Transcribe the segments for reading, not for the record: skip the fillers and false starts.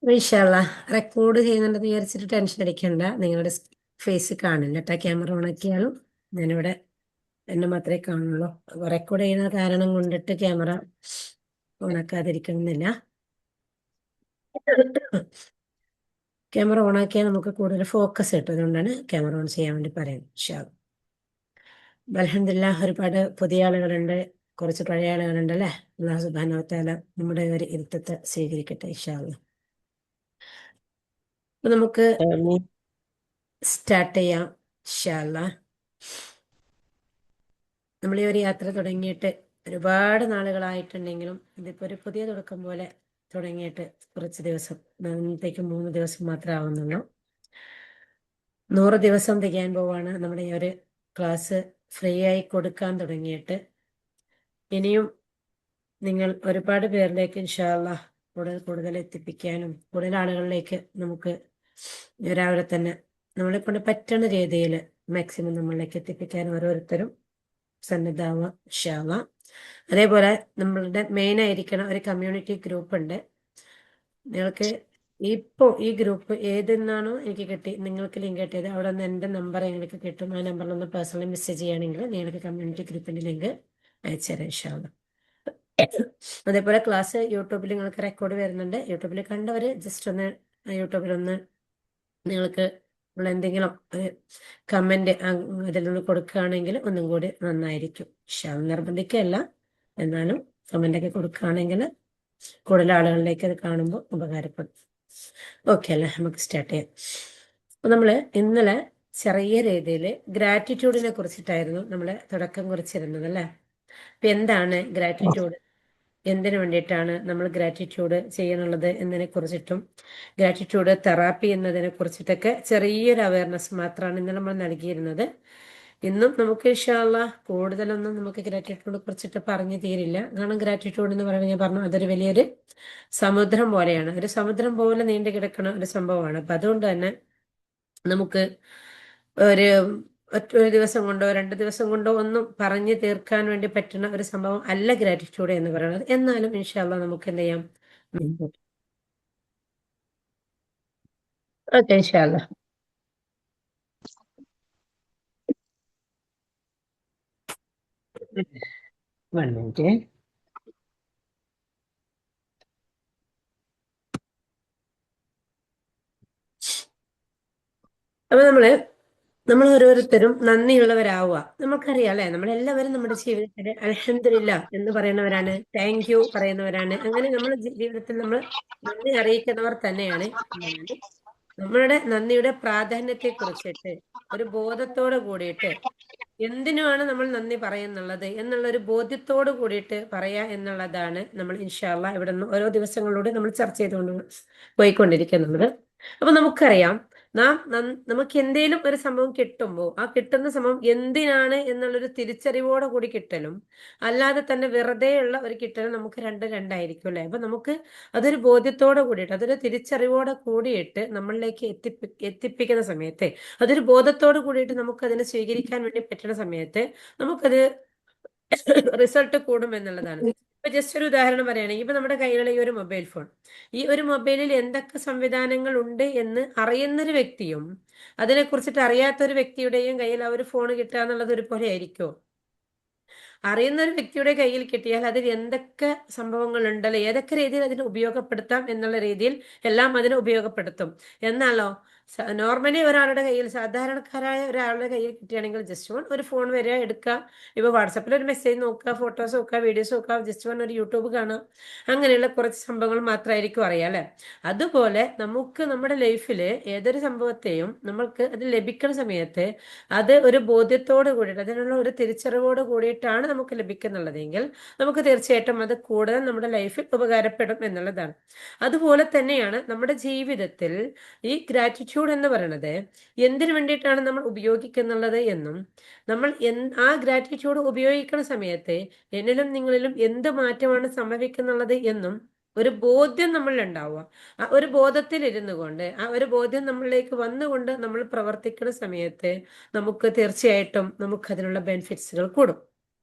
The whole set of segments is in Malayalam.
ഇൻഷാല്ലാ റെക്കോർഡ് ചെയ്യുന്നുണ്ടെന്ന് വിചാരിച്ചിട്ട് ടെൻഷൻ അടിക്കണ്ട. നിങ്ങളുടെ ഫേസ് കാണില്ല കേട്ടോ. ക്യാമറ ഓണാക്കിയാലും ഞാനിവിടെ എന്നെ മാത്രമേ കാണുള്ളൂ. റെക്കോർഡ് ചെയ്യുന്ന കാരണം കൊണ്ടിട്ട് ക്യാമറ ഓണാക്കാതിരിക്കണമെന്നില്ല. ക്യാമറ ഓണാക്കിയാൽ നമുക്ക് കൂടുതൽ ഫോക്കസ് കിട്ടും. അതുകൊണ്ടാണ് ക്യാമറ ഓൺ ചെയ്യാൻ വേണ്ടി പറയുന്നത്. അൽഹംദുലില്ലാഹ് ഒരുപാട് പുതിയ ആളുകളുണ്ട്, കുറച്ച് പഴയ ആളുകളുണ്ട് അല്ലേ. അല്ലാഹു സുബ്ഹാനഹു വ തആല നമ്മുടെ ഒരു ഇരുത്തത്തെ സ്വീകരിക്കട്ടെ ഇൻഷാ അല്ലാഹ്. അപ്പൊ നമുക്ക് സ്റ്റാർട്ട് ചെയ്യാം ഇൻഷാ അല്ലാഹ്. നമ്മൾ ഈ ഒരു യാത്ര തുടങ്ങിയിട്ട് ഒരുപാട് നാളുകളായിട്ടുണ്ടെങ്കിലും ഇതിപ്പോ ഒരു പുതിയ തുടക്കം പോലെ തുടങ്ങിയിട്ട് കുറച്ച് ദിവസം, ഇന്നത്തേക്ക് 3 ദിവസം മാത്രമേ ആവുന്നുള്ളൂ. 100 ദിവസം തികയാൻ പോവാണ് നമ്മുടെ ഈ ഒരു ക്ലാസ് ഫ്രീ ആയി കൊടുക്കാൻ തുടങ്ങിയിട്ട്. ഇനിയും നിങ്ങൾ ഒരുപാട് പേരിലേക്ക് ഇൻഷാ അല്ലാഹ് കൂടുതൽ കൂടുതൽ എത്തിപ്പിക്കാനും കൂടുതൽ ആളുകളിലേക്ക് നമുക്ക് രാവിലെ തന്നെ നമ്മളെ കൊണ്ട് പറ്റുന്ന രീതിയിൽ മാക്സിമം നമ്മളിലേക്ക് എത്തിപ്പിക്കാൻ ഓരോരുത്തരും സന്നദ്ധാവുക ഇൻഷാ അല്ലാഹ്. അതേപോലെ നമ്മളുടെ മെയിൻ ആയിരിക്കണ ഒരു കമ്മ്യൂണിറ്റി ഗ്രൂപ്പ് ഉണ്ട്. നിങ്ങൾക്ക് ഇപ്പോൾ ഈ ഗ്രൂപ്പ് ഏതെന്നാണോ എനിക്ക് കിട്ടി, നിങ്ങൾക്ക് ലിങ്ക് കിട്ടിയത് അവിടെ നിന്ന് എൻ്റെ നമ്പർ നിങ്ങൾക്ക് കിട്ടും. ആ നമ്പറിലൊന്ന് പേഴ്സണലി മെസ്സേജ് ചെയ്യുകയാണെങ്കിൽ നിങ്ങൾക്ക് കമ്മ്യൂണിറ്റി ഗ്രൂപ്പിൻ്റെ ലിങ്ക് അയച്ചുതരാം ഇൻഷാ അല്ലാഹ്. അതേപോലെ ക്ലാസ് യൂട്യൂബിൽ നിങ്ങൾക്ക് റെക്കോർഡ് വരുന്നുണ്ട്. യൂട്യൂബിൽ കണ്ടവർ ജസ്റ്റ് ഒന്ന് യൂട്യൂബിലൊന്ന് നിങ്ങൾക്ക് ഉള്ള എന്തെങ്കിലും ഒരു കമന്റ് അതിൽ നിന്ന് കൊടുക്കുകയാണെങ്കിൽ ഒന്നും കൂടി നന്നായിരിക്കും. നിർബന്ധിക്കുകയല്ല, എന്നാലും കമന്റ് ഒക്കെ കൊടുക്കുകയാണെങ്കിൽ കൂടുതൽ ആളുകളിലേക്ക് അത് കാണുമ്പോൾ ഉപകാരപ്പെടും. ഓക്കെ അല്ലേ, നമുക്ക് സ്റ്റാർട്ട് ചെയ്യാം. അപ്പൊ നമ്മള് ഇന്നലെ ചെറിയ രീതിയിൽ ഗ്രാറ്റിറ്റ്യൂഡിനെ കുറിച്ചിട്ടായിരുന്നു നമ്മൾ തുടക്കം കുറിച്ചിരുന്നത് അല്ലേ. അപ്പൊ എന്താണ് ഗ്രാറ്റിറ്റ്യൂഡ്, എന്തിനു വേണ്ടിയിട്ടാണ് നമ്മൾ ഗ്രാറ്റിറ്റ്യൂഡ് ചെയ്യാനുള്ളത് എന്നതിനെ കുറിച്ചിട്ടും ഗ്രാറ്റിറ്റ്യൂഡ് തെറാപ്പി എന്നതിനെ കുറിച്ചിട്ടൊക്കെ ചെറിയൊരു അവയർനെസ് മാത്രമാണ് ഇന്ന് നമ്മൾ നൽകിയിരുന്നത്. ഇന്നും നമുക്ക് ഇൻഷാ അല്ലാഹ് കൂടുതലൊന്നും നമുക്ക് ഗ്രാറ്റിറ്റ്യൂഡിനെ കുറിച്ചിട്ട് പറഞ്ഞു തീരില്ല. കാരണം ഗ്രാറ്റിറ്റ്യൂഡ് എന്ന് പറയുന്നത് ഞാൻ പറഞ്ഞു അതൊരു വലിയൊരു സമുദ്രം പോലെയാണ്, ഒരു സമുദ്രം പോലെ നീണ്ടു കിടക്കുന്ന ഒരു സംഭവമാണ്. അപ്പൊ അതുകൊണ്ട് തന്നെ നമുക്ക് ഒരു ഒരു ദിവസം കൊണ്ടോ 2 ദിവസം കൊണ്ടോ ഒന്നും പറഞ്ഞു തീർക്കാൻ വേണ്ടി പറ്റുന്ന ഒരു സംഭവം അല്ല ഗ്രാറ്റിറ്റ്യൂഡ് എന്ന് പറയുന്നത്. എന്നാലും ഇൻഷാ അല്ലാഹ് നമുക്ക് എന്ത് ചെയ്യാം, ഓക്കെ ഇൻഷാ അല്ലാഹ്. One minute. അപ്പൊ നമ്മൾ ഓരോരുത്തരും നന്ദിയുള്ളവരാവുക. നമുക്കറിയാം അല്ലെ, നമ്മളെല്ലാവരും നമ്മുടെ ജീവിതത്തിൽ അൽഹംദുലില്ലാ എന്ന് പറയുന്നവരാണ്, താങ്ക് യു പറയുന്നവരാണ്. അങ്ങനെ നമ്മുടെ ജീവിതത്തിൽ നമ്മൾ നന്ദി അറിയിക്കുന്നവർ തന്നെയാണ്. എന്നാലും നമ്മളുടെ നന്ദിയുടെ പ്രാധാന്യത്തെ കുറിച്ചിട്ട് ഒരു ബോധത്തോട് കൂടിയിട്ട് എന്തിനുമാണ് നമ്മൾ നന്ദി പറയുന്നുള്ളത് എന്നുള്ള ഒരു ബോധ്യത്തോട് കൂടിയിട്ട് പറയാ എന്നുള്ളതാണ് നമ്മൾ ഇൻഷാ അല്ലാഹ് ഇവിടെ നിന്ന് ഓരോ ദിവസങ്ങളിലൂടെ നമ്മൾ ചർച്ച ചെയ്തുകൊണ്ട് പോയിക്കൊണ്ടിരിക്കുന്നത്. അപ്പൊ നമുക്കറിയാം, നമുക്ക് എന്തേലും ഒരു സംഭവം കിട്ടുമ്പോൾ ആ കിട്ടുന്ന സംഭവം എന്തിനാണ് എന്നുള്ളൊരു തിരിച്ചറിവോടെ കൂടി കിട്ടലും അല്ലാതെ തന്നെ വെറുതെയുള്ള ഒരു കിട്ടലും നമുക്ക് രണ്ടായിരിക്കും അല്ലെ. അപ്പൊ നമുക്ക് അതൊരു ബോധ്യത്തോടെ കൂടിയിട്ട് അതൊരു തിരിച്ചറിവോടെ കൂടിയിട്ട് നമ്മളിലേക്ക് എത്തിപ്പിക്കുന്ന സമയത്ത്, അതൊരു ബോധത്തോട് കൂടിയിട്ട് നമുക്ക് അതിനെ സ്വീകരിക്കാൻ വേണ്ടി പറ്റുന്ന സമയത്ത് നമുക്കത് റിസൾട്ട് കൂടും എന്നുള്ളതാണ്. ഇപ്പൊ ജസ്റ്റ് ഒരു ഉദാഹരണം പറയുകയാണെങ്കിൽ ഇപ്പൊ നമ്മുടെ കയ്യിലുള്ള ഈ ഒരു മൊബൈൽ ഫോൺ, ഈ ഒരു മൊബൈലിൽ എന്തൊക്കെ സംവിധാനങ്ങൾ ഉണ്ട് എന്ന് അറിയുന്നൊരു വ്യക്തിയും അതിനെ കുറിച്ചിട്ട് അറിയാത്ത ഒരു വ്യക്തിയുടെയും കയ്യിൽ ആ ഒരു ഫോൺ കിട്ടുക എന്നുള്ളത് ഒരുപോലെ ആയിരിക്കുമോ? അറിയുന്ന ഒരു വ്യക്തിയുടെ കയ്യിൽ കിട്ടിയാൽ അതിൽ എന്തൊക്കെ സംഭവങ്ങൾ ഉണ്ടല്ലോ, ഏതൊക്കെ രീതിയിൽ അതിനെ ഉപയോഗപ്പെടുത്താം എന്നുള്ള രീതിയിൽ എല്ലാം അതിനെ ഉപയോഗപ്പെടുത്തും. എന്നാലോ നോർമലി ഒരാളുടെ കയ്യിൽ, സാധാരണക്കാരായ ഒരാളുടെ കയ്യിൽ കിട്ടുകയാണെങ്കിൽ ജസ്റ്റ് ഒരു ഫോൺ വരിക, എടുക്കുക, ഇപ്പൊ വാട്സപ്പിൽ ഒരു മെസ്സേജ് നോക്കുക, ഫോട്ടോസ് നോക്കുക, വീഡിയോസ് നോക്കുക, ജസ്റ്റ് ഒരു യൂട്യൂബ് കാണുക, അങ്ങനെയുള്ള കുറച്ച് സംഭവങ്ങൾ മാത്രമായിരിക്കും അറിയാം അല്ലെ. അതുപോലെ നമുക്ക് നമ്മുടെ ലൈഫിൽ ഏതൊരു സംഭവത്തെയും നമ്മൾക്ക് അത് ലഭിക്കുന്ന സമയത്ത് അത് ഒരു ബോധ്യത്തോട് കൂടിയിട്ട് അതിനുള്ള ഒരു തിരിച്ചറിവോട് കൂടിയിട്ടാണ് നമുക്ക് ലഭിക്കുന്നുള്ളതെങ്കിൽ നമുക്ക് തീർച്ചയായിട്ടും അത് കൂടുതൽ നമ്മുടെ ലൈഫിൽ ഉപകാരപ്പെടും എന്നുള്ളതാണ്. അതുപോലെ തന്നെയാണ് നമ്മുടെ ജീവിതത്തിൽ ഈ ഗ്രാറ്റിറ്റ്യൂഡ് എന്ന് പറയുന്നത് എന്തിനു വേണ്ടിയിട്ടാണ് നമ്മൾ ഉപയോഗിക്കുന്നുള്ളത് എന്നും നമ്മൾ ആ ഗ്രാറ്റിറ്റ്യൂഡ് ഉപയോഗിക്കുന്ന സമയത്ത് എന്നിലും നിങ്ങളിലും എന്ത് മാറ്റമാണ് സംഭവിക്കുന്നുള്ളത് എന്നും ഒരു ബോധ്യം നമ്മളിൽ ഉണ്ടാവുക. ആ ഒരു ബോധത്തിൽ ഇരുന്നു കൊണ്ട്, ആ ഒരു ബോധ്യം നമ്മളിലേക്ക് വന്നുകൊണ്ട് നമ്മൾ പ്രവർത്തിക്കുന്ന സമയത്ത് നമുക്ക് തീർച്ചയായിട്ടും നമുക്ക് അതിനുള്ള ബെനിഫിറ്റ്സുകൾ കൂടും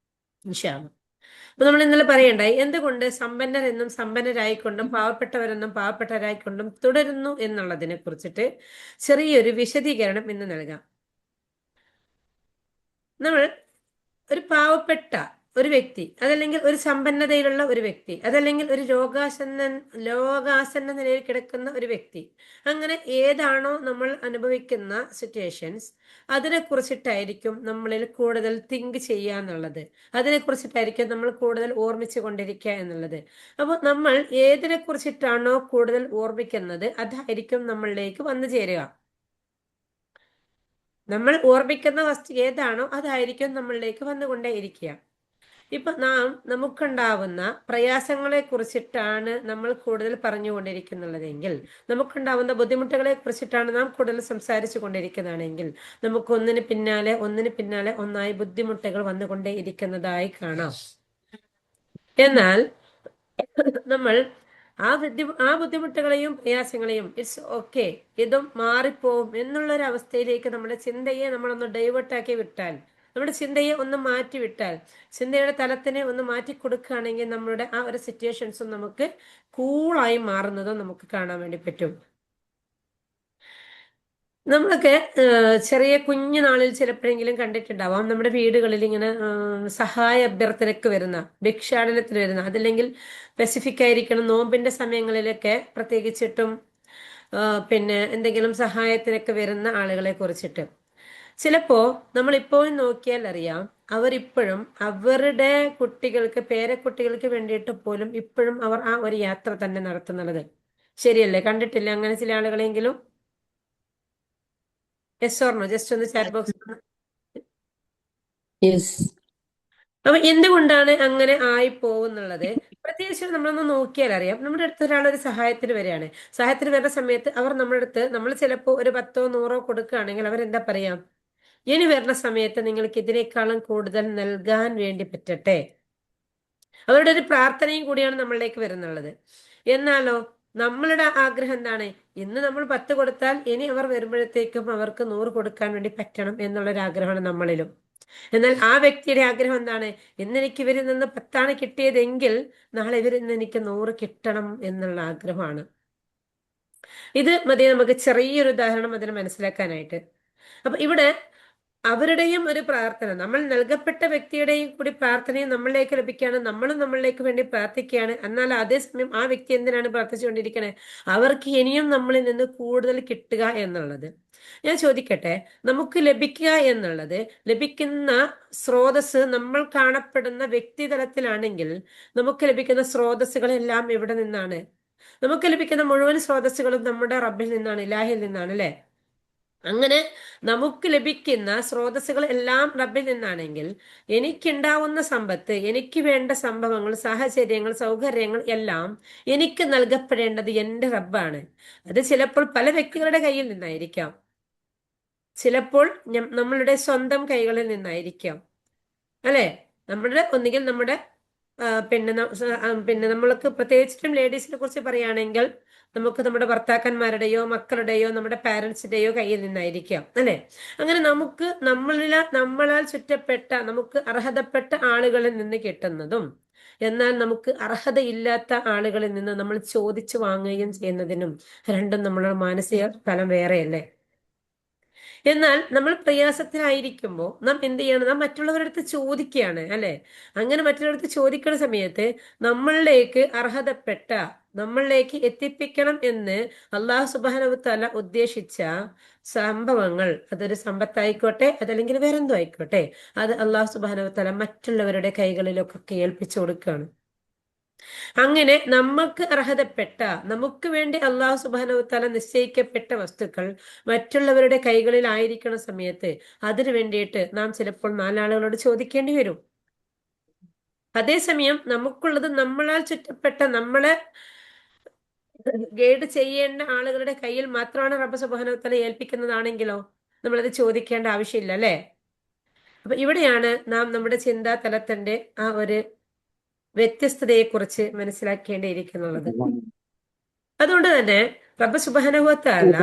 ഇൻഷാ അല്ലാ. അപ്പൊ നമ്മൾ ഇന്നലെ പറയണ്ടായി എന്തുകൊണ്ട് സമ്പന്നരെന്നും സമ്പന്നരായിക്കൊണ്ടും പാവപ്പെട്ടവരെന്നും പാവപ്പെട്ടവരായിക്കൊണ്ടും തുടരുന്നു എന്നുള്ളതിനെ കുറിച്ചിട്ട് ചെറിയൊരു വിശദീകരണം ഇന്ന് നൽകാം. നമ്മൾ ഒരു പാവപ്പെട്ട ഒരു വ്യക്തി, അതല്ലെങ്കിൽ ഒരു സമ്പന്നതയിലുള്ള ഒരു വ്യക്തി, അതല്ലെങ്കിൽ ഒരു ലോകാസന്ന നിലയിൽ കിടക്കുന്ന ഒരു വ്യക്തി, അങ്ങനെ ഏതാണോ നമ്മൾ അനുഭവിക്കുന്ന സിറ്റുവേഷൻസ്, അതിനെ കുറിച്ചിട്ടായിരിക്കും നമ്മളിൽ കൂടുതൽ തിങ്ക് ചെയ്യുക എന്നുള്ളത്. അതിനെ കുറിച്ചിട്ടായിരിക്കും നമ്മൾ കൂടുതൽ ഓർമ്മിച്ചു കൊണ്ടിരിക്കുക എന്നുള്ളത്. അപ്പോൾ നമ്മൾ ഏതിനെ കുറിച്ചിട്ടാണോ കൂടുതൽ ഓർമ്മിക്കുന്നത് അതായിരിക്കും നമ്മളിലേക്ക് വന്നു ചേരുക. നമ്മൾ ഓർമ്മിക്കുന്ന വസ്തു ഏതാണോ അതായിരിക്കും നമ്മളിലേക്ക് വന്നുകൊണ്ടേയിരിക്കുക. ഇപ്പൊ നമുക്കുണ്ടാവുന്ന പ്രയാസങ്ങളെ കുറിച്ചിട്ടാണ് നമ്മൾ കൂടുതൽ പറഞ്ഞുകൊണ്ടിരിക്കുന്നുള്ളതെങ്കിൽ, നമുക്കുണ്ടാവുന്ന ബുദ്ധിമുട്ടുകളെ കുറിച്ചിട്ടാണ് നാം കൂടുതൽ സംസാരിച്ചു കൊണ്ടിരിക്കുന്നതാണെങ്കിൽ, നമുക്ക് ഒന്നിന് പിന്നാലെ ഒന്നായി ബുദ്ധിമുട്ടുകൾ വന്നുകൊണ്ടേ ഇരിക്കുന്നതായി കാണാം. എന്നാൽ നമ്മൾ ആ ബുദ്ധിമുട്ടുകളെയും പ്രയാസങ്ങളെയും ഇറ്റ്സ് ഓക്കെ, ഇതും മാറിപ്പോവും എന്നുള്ളൊരു അവസ്ഥയിലേക്ക് നമ്മുടെ ചിന്തയെ നമ്മളൊന്ന് ഡൈവേർട്ടാക്കി വിട്ടാൽ, നമ്മുടെ ചിന്തയെ ഒന്ന് മാറ്റി വിട്ടാൽ, ചിന്തയുടെ തലത്തിനെ ഒന്ന് മാറ്റി കൊടുക്കുകയാണെങ്കിൽ നമ്മുടെ ആ ഒരു സിറ്റുവേഷൻസും നമുക്ക് കൂളായി മാറുന്നതും നമുക്ക് കാണാൻ വേണ്ടി പറ്റും. നമ്മളൊക്കെ ചെറിയ കുഞ്ഞു നാളിൽ ചിലപ്പോഴെങ്കിലും കണ്ടിട്ടുണ്ടാവാം, നമ്മുടെ വീടുകളിൽ ഇങ്ങനെ സഹായ അഭ്യർത്ഥനയ്ക്ക് വരുന്ന, ഭിക്ഷാടനത്തിന് വരുന്ന, അതല്ലെങ്കിൽ സ്പെസിഫിക് ആയിരിക്കണം നോമ്പിന്റെ സമയങ്ങളിലൊക്കെ പ്രത്യേകിച്ചിട്ടും പിന്നെ എന്തെങ്കിലും സഹായത്തിനൊക്കെ വരുന്ന ആളുകളെ കുറിച്ചിട്ട് ചിലപ്പോ നമ്മൾ ഇപ്പോഴും നോക്കിയാൽ അറിയാം, അവരിപ്പോഴും അവരുടെ കുട്ടികൾക്ക്, പേരക്കുട്ടികൾക്ക് വേണ്ടിയിട്ട് പോലും ഇപ്പോഴും അവർ ആ ഒരു യാത്ര തന്നെ നടത്തുന്നുള്ളത്. ശരിയല്ലേ? കണ്ടിട്ടില്ല അങ്ങനെ ചില ആളുകളെങ്കിലും? Yes or no? ജസ്റ്റ് ഒന്ന് ചാറ്റ് ബോക്സ്. അപ്പൊ എന്തുകൊണ്ടാണ് അങ്ങനെ ആയി പോകുന്നുള്ളത്? പ്രത്യേകിച്ച് നമ്മളൊന്ന് നോക്കിയാൽ അറിയാം. നമ്മുടെ അടുത്ത് ഒരാൾ ഒരു സഹായത്തിന് വരികയാണ്. സഹായത്തിന് വരുന്ന സമയത്ത് അവർ നമ്മുടെ അടുത്ത്, നമ്മൾ ചിലപ്പോൾ ഒരു 10 100 കൊടുക്കുകയാണെങ്കിൽ അവരെന്താ പറയാ? ഇനി വരുന്ന സമയത്ത് നിങ്ങൾക്ക് ഇതിനേക്കാളും കൂടുതൽ നൽകാൻ വേണ്ടി പറ്റട്ടെ. അവരുടെ ഒരു പ്രാർത്ഥനയും കൂടിയാണ് നമ്മളിലേക്ക് വരുന്നുള്ളത്. എന്നാലോ നമ്മളുടെ ആഗ്രഹം എന്താണ്? ഇന്ന് നമ്മൾ 10 കൊടുത്താൽ ഇനി അവർ വരുമ്പോഴത്തേക്കും അവർക്ക് 100 കൊടുക്കാൻ വേണ്ടി പറ്റണം എന്നുള്ളൊരു ആഗ്രഹമാണ് നമ്മളിലും. എന്നാൽ ആ വ്യക്തിയുടെ ആഗ്രഹം എന്താണ്? ഇന്ന് എനിക്ക് ഇവരിൽ നിന്ന് 10 കിട്ടിയതെങ്കിൽ നാളെ ഇവരിൽ നിന്ന് എനിക്ക് 100 കിട്ടണം എന്നുള്ള ആഗ്രഹമാണ്. ഇത് മതി നമുക്ക് ചെറിയൊരു ഉദാഹരണം അതിന് മനസ്സിലാക്കാനായിട്ട്. അപ്പൊ ഇവിടെ അവരുടെയും ഒരു പ്രാർത്ഥന, നമ്മൾ നൽകപ്പെട്ട വ്യക്തിയുടെയും കൂടി പ്രാർത്ഥനയും നമ്മളിലേക്ക് ലഭിക്കുകയാണ്, നമ്മളും നമ്മളിലേക്ക് വേണ്ടി പ്രാർത്ഥിക്കുകയാണ്. എന്നാൽ അതേസമയം ആ വ്യക്തി എന്തിനാണ് പ്രാർത്ഥിച്ചുകൊണ്ടിരിക്കണേ? അവർക്ക് ഇനിയും നമ്മളിൽ നിന്ന് കൂടുതൽ കിട്ടുക എന്നുള്ളത്. ഞാൻ ചോദിക്കട്ടെ, നമുക്ക് ലഭിക്കുക എന്നുള്ളത്, ലഭിക്കുന്ന സ്രോതസ് നമ്മൾ കാണപ്പെടുന്ന വ്യക്തിതലത്തിലാണെങ്കിൽ നമുക്ക് ലഭിക്കുന്ന സ്രോതസ്സുകളെല്ലാം എവിടെ നിന്നാണ്? നമുക്ക് ലഭിക്കുന്ന മുഴുവൻ സ്രോതസ്സുകളും നമ്മുടെ റബ്ബിൽ നിന്നാണ്, ഇലാഹിൽ നിന്നാണ്, അല്ലെ? അങ്ങനെ നമുക്ക് ലഭിക്കുന്ന സ്രോതസ്സുകൾ എല്ലാം റബ്ബിൽ നിന്നാണെങ്കിൽ എനിക്കുണ്ടാവുന്ന സമ്പത്ത്, എനിക്ക് വേണ്ട സംഭവങ്ങൾ, സാഹചര്യങ്ങൾ, സൗകര്യങ്ങൾ എല്ലാം എനിക്ക് നൽകപ്പെടേണ്ടത് എൻ്റെ റബ്ബാണ്. അത് ചിലപ്പോൾ പല വ്യക്തികളുടെ കയ്യിൽ നിന്നായിരിക്കാം, ചിലപ്പോൾ നമ്മളുടെ സ്വന്തം കൈകളിൽ നിന്നായിരിക്കാം, അല്ലെ? ഒന്നുകിൽ നമ്മുടെ പിന്നെ നമ്മൾക്ക് പ്രത്യേകിച്ചിട്ടും ലേഡീസിനെ കുറിച്ച് പറയുകയാണെങ്കിൽ നമുക്ക് നമ്മുടെ ഭർത്താക്കന്മാരുടെയോ മക്കളുടെയോ നമ്മുടെ പാരന്റ്സിന്റെയോ കയ്യിൽ നിന്നായിരിക്കാം, അല്ലെ? അങ്ങനെ നമുക്ക് നമ്മളാൽ ചുറ്റപ്പെട്ട, നമുക്ക് അർഹതപ്പെട്ട ആളുകളിൽ നിന്ന് കിട്ടുന്നതും, എന്നാൽ നമുക്ക് അർഹതയില്ലാത്ത ആളുകളിൽ നിന്ന് നമ്മൾ ചോദിച്ചു വാങ്ങുകയും ചെയ്യുന്നതിനും രണ്ടും നമ്മളുടെ മാനസിക തലം വേറെയല്ലേ? എന്നാൽ നമ്മൾ പ്രയാസത്തിലായിരിക്കുമ്പോൾ നാം എന്ത് ചെയ്യണം? നാം മറ്റുള്ളവരുടെ അടുത്ത് ചോദിക്കുകയാണ്, അല്ലെ? അങ്ങനെ മറ്റുള്ളവരുടെ ചോദിക്കുന്ന സമയത്ത് നമ്മളിലേക്ക് അർഹതപ്പെട്ട, നമ്മളിലേക്ക് എത്തിപ്പിക്കണം എന്ന് അള്ളാഹു സുബ്ഹാനഹു വ തആല ഉദ്ദേശിച്ച സംഭവങ്ങൾ, അതൊരു സമ്പത്തായിക്കോട്ടെ, അതല്ലെങ്കിൽ വേറെന്തോ ആയിക്കോട്ടെ, അത് അള്ളാഹു സുബ്ഹാനഹു വ തആല മറ്റുള്ളവരുടെ കൈകളിലൊക്കെ ഏൽപ്പിച്ചു കൊടുക്കുകയാണ്. അങ്ങനെ നമുക്ക് അർഹതപ്പെട്ട, നമുക്ക് വേണ്ടി അള്ളാഹു സുബ്ഹാനഹു വ തആല നിശ്ചയിക്കപ്പെട്ട വസ്തുക്കൾ മറ്റുള്ളവരുടെ കൈകളിൽ ആയിരിക്കുന്ന സമയത്ത് അതിനു വേണ്ടിയിട്ട് നാം ചിലപ്പോൾ 4 ആളുകളോട് ചോദിക്കേണ്ടി വരും. അതേസമയം നമുക്കുള്ളത് നമ്മളാൽ ചുറ്റപ്പെട്ട, നമ്മളെ ഗൈഡ് ചെയ്യേണ്ട ആളുകളുടെ കയ്യിൽ മാത്രമാണ് റബ്ബ് സുബ്ഹാനഹു വ തആല ഏൽപ്പിക്കുന്നതാണെങ്കിലോ നമ്മളത് ചോദിക്കേണ്ട ആവശ്യമില്ല, അല്ലെ? അപ്പൊ ഇവിടെയാണ് നാം നമ്മുടെ ചിന്താ തലത്തിന്റെ ആ ഒരു വ്യത്യസ്തതയെക്കുറിച്ച് മനസ്സിലാക്കേണ്ടിയിരിക്കുന്നുള്ളത്. അതുകൊണ്ട് തന്നെ റബ്ബ് സുബ്ഹാനഹു വ തആല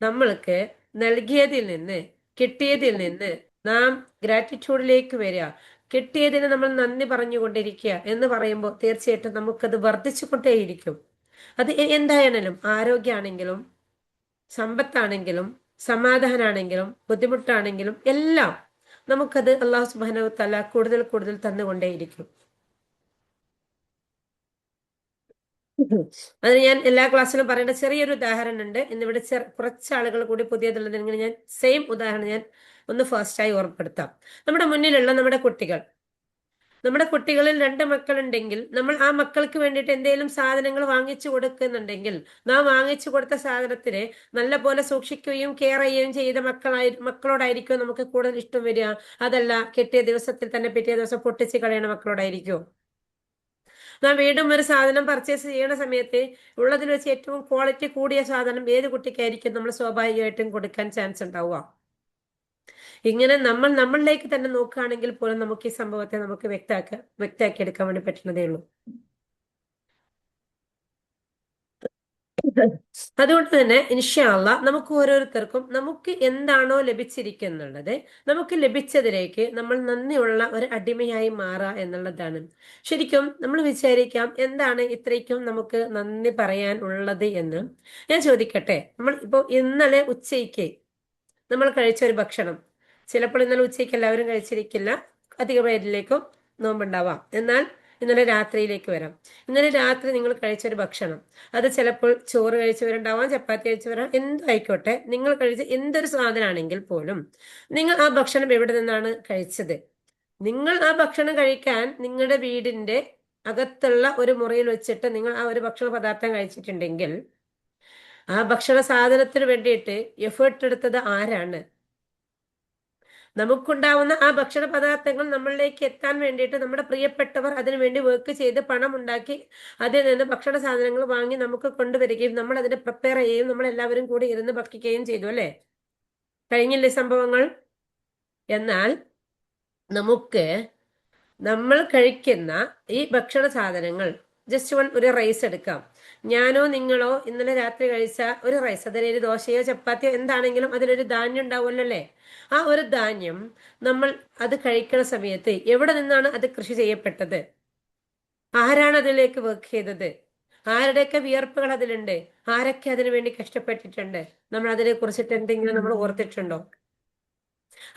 നമ്മൾക്ക് നൽകിയതിൽ നിന്ന്, കിട്ടിയതിൽ നിന്ന് നാം ഗ്രാറ്റിറ്റ്യൂഡിലേക്ക് വരിക, കിട്ടിയതിന് നമ്മൾ നന്ദി പറഞ്ഞുകൊണ്ടിരിക്കുക എന്ന് പറയുമ്പോൾ തീർച്ചയായിട്ടും നമുക്കത് വർദ്ധിച്ചുകൊണ്ടേയിരിക്കും. അത് എന്തായാലും ആരോഗ്യമാണെങ്കിലും സമ്പത്താണെങ്കിലും സമാധാനാണെങ്കിലും ബുദ്ധിമുട്ടാണെങ്കിലും എല്ലാം നമുക്കത് അള്ളാഹു സുബ്ഹാനഹു വ തആല കൂടുതൽ കൂടുതൽ തന്നുകൊണ്ടേയിരിക്കും. അതിന് ഞാൻ എല്ലാ ക്ലാസ്സിലും പറയേണ്ട ചെറിയൊരു ഉദാഹരണം ഉണ്ട്. ഇന്നിവിടെ കുറച്ച് ആളുകൾ കൂടി പുതിയതുള്ളതിന് ഞാൻ സെയിം ഉദാഹരണം ഞാൻ ഒന്ന് ഫസ്റ്റായി ഓർമ്മപ്പെടുത്താം. നമ്മുടെ മുന്നിലുള്ള നമ്മുടെ കുട്ടികളിൽ 2 മക്കളുണ്ടെങ്കിൽ നമ്മൾ ആ മക്കൾക്ക് വേണ്ടിയിട്ട് എന്തെങ്കിലും സാധനങ്ങൾ വാങ്ങിച്ചു കൊടുക്കുന്നുണ്ടെങ്കിൽ നാം വാങ്ങിച്ചു കൊടുത്ത സാധനത്തിനെ നല്ല പോലെ സൂക്ഷിക്കുകയും കെയർ ചെയ്യുകയും ചെയ്ത മക്കളോടായിരിക്കും നമുക്ക് കൂടുതൽ ഇഷ്ടം വരിക. അതല്ല കിട്ടിയ ദിവസത്തിൽ തന്നെ പിറ്റേ ദിവസം പൊട്ടിച്ച് കളയണ മക്കളോടായിരിക്കും. നാം വീണ്ടും ഒരു സാധനം പർച്ചേസ് ചെയ്യുന്ന സമയത്ത് ഉള്ളതിൽ വെച്ച് ഏറ്റവും ക്വാളിറ്റി കൂടിയ സാധനം ഏത് കുട്ടിക്കായിരിക്കും നമ്മൾ സ്വാഭാവികമായിട്ടും കൊടുക്കാൻ ചാൻസ് ഉണ്ടാവുക. ഇങ്ങനെ നമ്മൾ നമ്മളിലേക്ക് തന്നെ നോക്കുകയാണെങ്കിൽ പോലും നമുക്ക് ഈ സംഭവത്തെ നമുക്ക് വ്യക്തമാക്കി എടുക്കാൻ വേണ്ടി പറ്റുന്നതേ ഉള്ളൂ. അതുകൊണ്ട് തന്നെ ഇൻഷാ അല്ലാഹ് നമുക്ക് ഓരോരുത്തർക്കും നമുക്ക് എന്താണോ ലഭിച്ചിരിക്കുന്നുള്ളത് നമുക്ക് ലഭിച്ചതിലേക്ക് നമ്മൾ നന്ദിയുള്ള ഒരു അടിമയായി മാറുക എന്നുള്ളതാണ്. ശരിക്കും നമ്മൾ വിചാരിക്കാം എന്താണ് ഇത്രയ്ക്കും നമുക്ക് നന്ദി പറയാൻ ഉള്ളത് എന്ന്. ഞാൻ ചോദിക്കട്ടെ, നമ്മൾ ഇപ്പോൾ ഇന്നലെ ഉച്ചയ്ക്ക് നമ്മൾ കഴിച്ച ഒരു ഭക്ഷണം, ചിലപ്പോൾ ഇന്നലെ ഉച്ചയ്ക്ക് എല്ലാവരും കഴിച്ചിരിക്കില്ല, അധിക പേരിലേക്കും നോമ്പുണ്ടാവാം. എന്നാൽ ഇന്നലെ രാത്രിയിലേക്ക് വരാം. ഇന്നലെ രാത്രി നിങ്ങൾ കഴിച്ചൊരു ഭക്ഷണം, അത് ചിലപ്പോൾ ചോറ് കഴിച്ചവരുണ്ടാവാം, ചപ്പാത്തി കഴിച്ചവരാം, എന്തായിക്കോട്ടെ, നിങ്ങൾ കഴിച്ച എന്തൊരു സാധനമാണെങ്കിൽ പോലും നിങ്ങൾ ആ ഭക്ഷണം എവിടെ നിന്നാണ് കഴിച്ചത്? നിങ്ങൾ ആ ഭക്ഷണം കഴിക്കാൻ നിങ്ങളുടെ വീടിന്റെ അകത്തുള്ള ഒരു മുറിയിൽ വെച്ചിട്ട് നിങ്ങൾ ആ ഒരു ഭക്ഷണ പദാർത്ഥം കഴിച്ചിട്ടുണ്ടെങ്കിൽ ആ ഭക്ഷണ സാധനത്തിന് വേണ്ടിയിട്ട് എഫേർട്ട് എടുത്തത് ആരാണ്? നമുക്കുണ്ടാവുന്ന ആ ഭക്ഷണ പദാർത്ഥങ്ങൾ നമ്മളിലേക്ക് എത്താൻ വേണ്ടിയിട്ട് നമ്മുടെ പ്രിയപ്പെട്ടവർ അതിനു വേണ്ടി വർക്ക് ചെയ്ത് പണം ഉണ്ടാക്കി അതിൽ നിന്ന് ഭക്ഷണ സാധനങ്ങൾ വാങ്ങി നമുക്ക് കൊണ്ടുവരികയും നമ്മൾ അതിനെ പ്രിപ്പയർ ചെയ്യുകയും നമ്മൾ എല്ലാവരും കൂടി ഇരുന്ന് ഭക്ഷിക്കുകയും ചെയ്തു, അല്ലേ? കഴിഞ്ഞില്ലേ സംഭവങ്ങൾ? എന്നാൽ നമുക്ക് നമ്മൾ കഴിക്കുന്ന ഈ ഭക്ഷണ സാധനങ്ങൾ, ജസ്റ്റ് ഒരു റൈസ് എടുക്കാം. ഞാനോ നിങ്ങളോ ഇന്നലെ രാത്രി കഴിച്ച ഒരു റൈസ്, അതിലൊരു ദോശയോ ചപ്പാത്തിയോ എന്താണെങ്കിലും അതിലൊരു ധാന്യം ഉണ്ടാവുമല്ലോ, അല്ലേ? ആ ഒരു ധാന്യം നമ്മൾ അത് കഴിക്കുന്ന സമയത്ത് എവിടെ നിന്നാണ് അത് കൃഷി ചെയ്യപ്പെട്ടത്? ആരാണ് അതിലേക്ക് വർക്ക് ചെയ്തത്? ആരുടെയൊക്കെ വിയർപ്പുകൾ അതിലുണ്ട്? ആരൊക്കെ അതിനു വേണ്ടി കഷ്ടപ്പെട്ടിട്ടുണ്ട്? നമ്മൾ അതിനെ കുറിച്ചിട്ട് എന്തെങ്കിലും നമ്മൾ ഓർത്തിട്ടുണ്ടോ?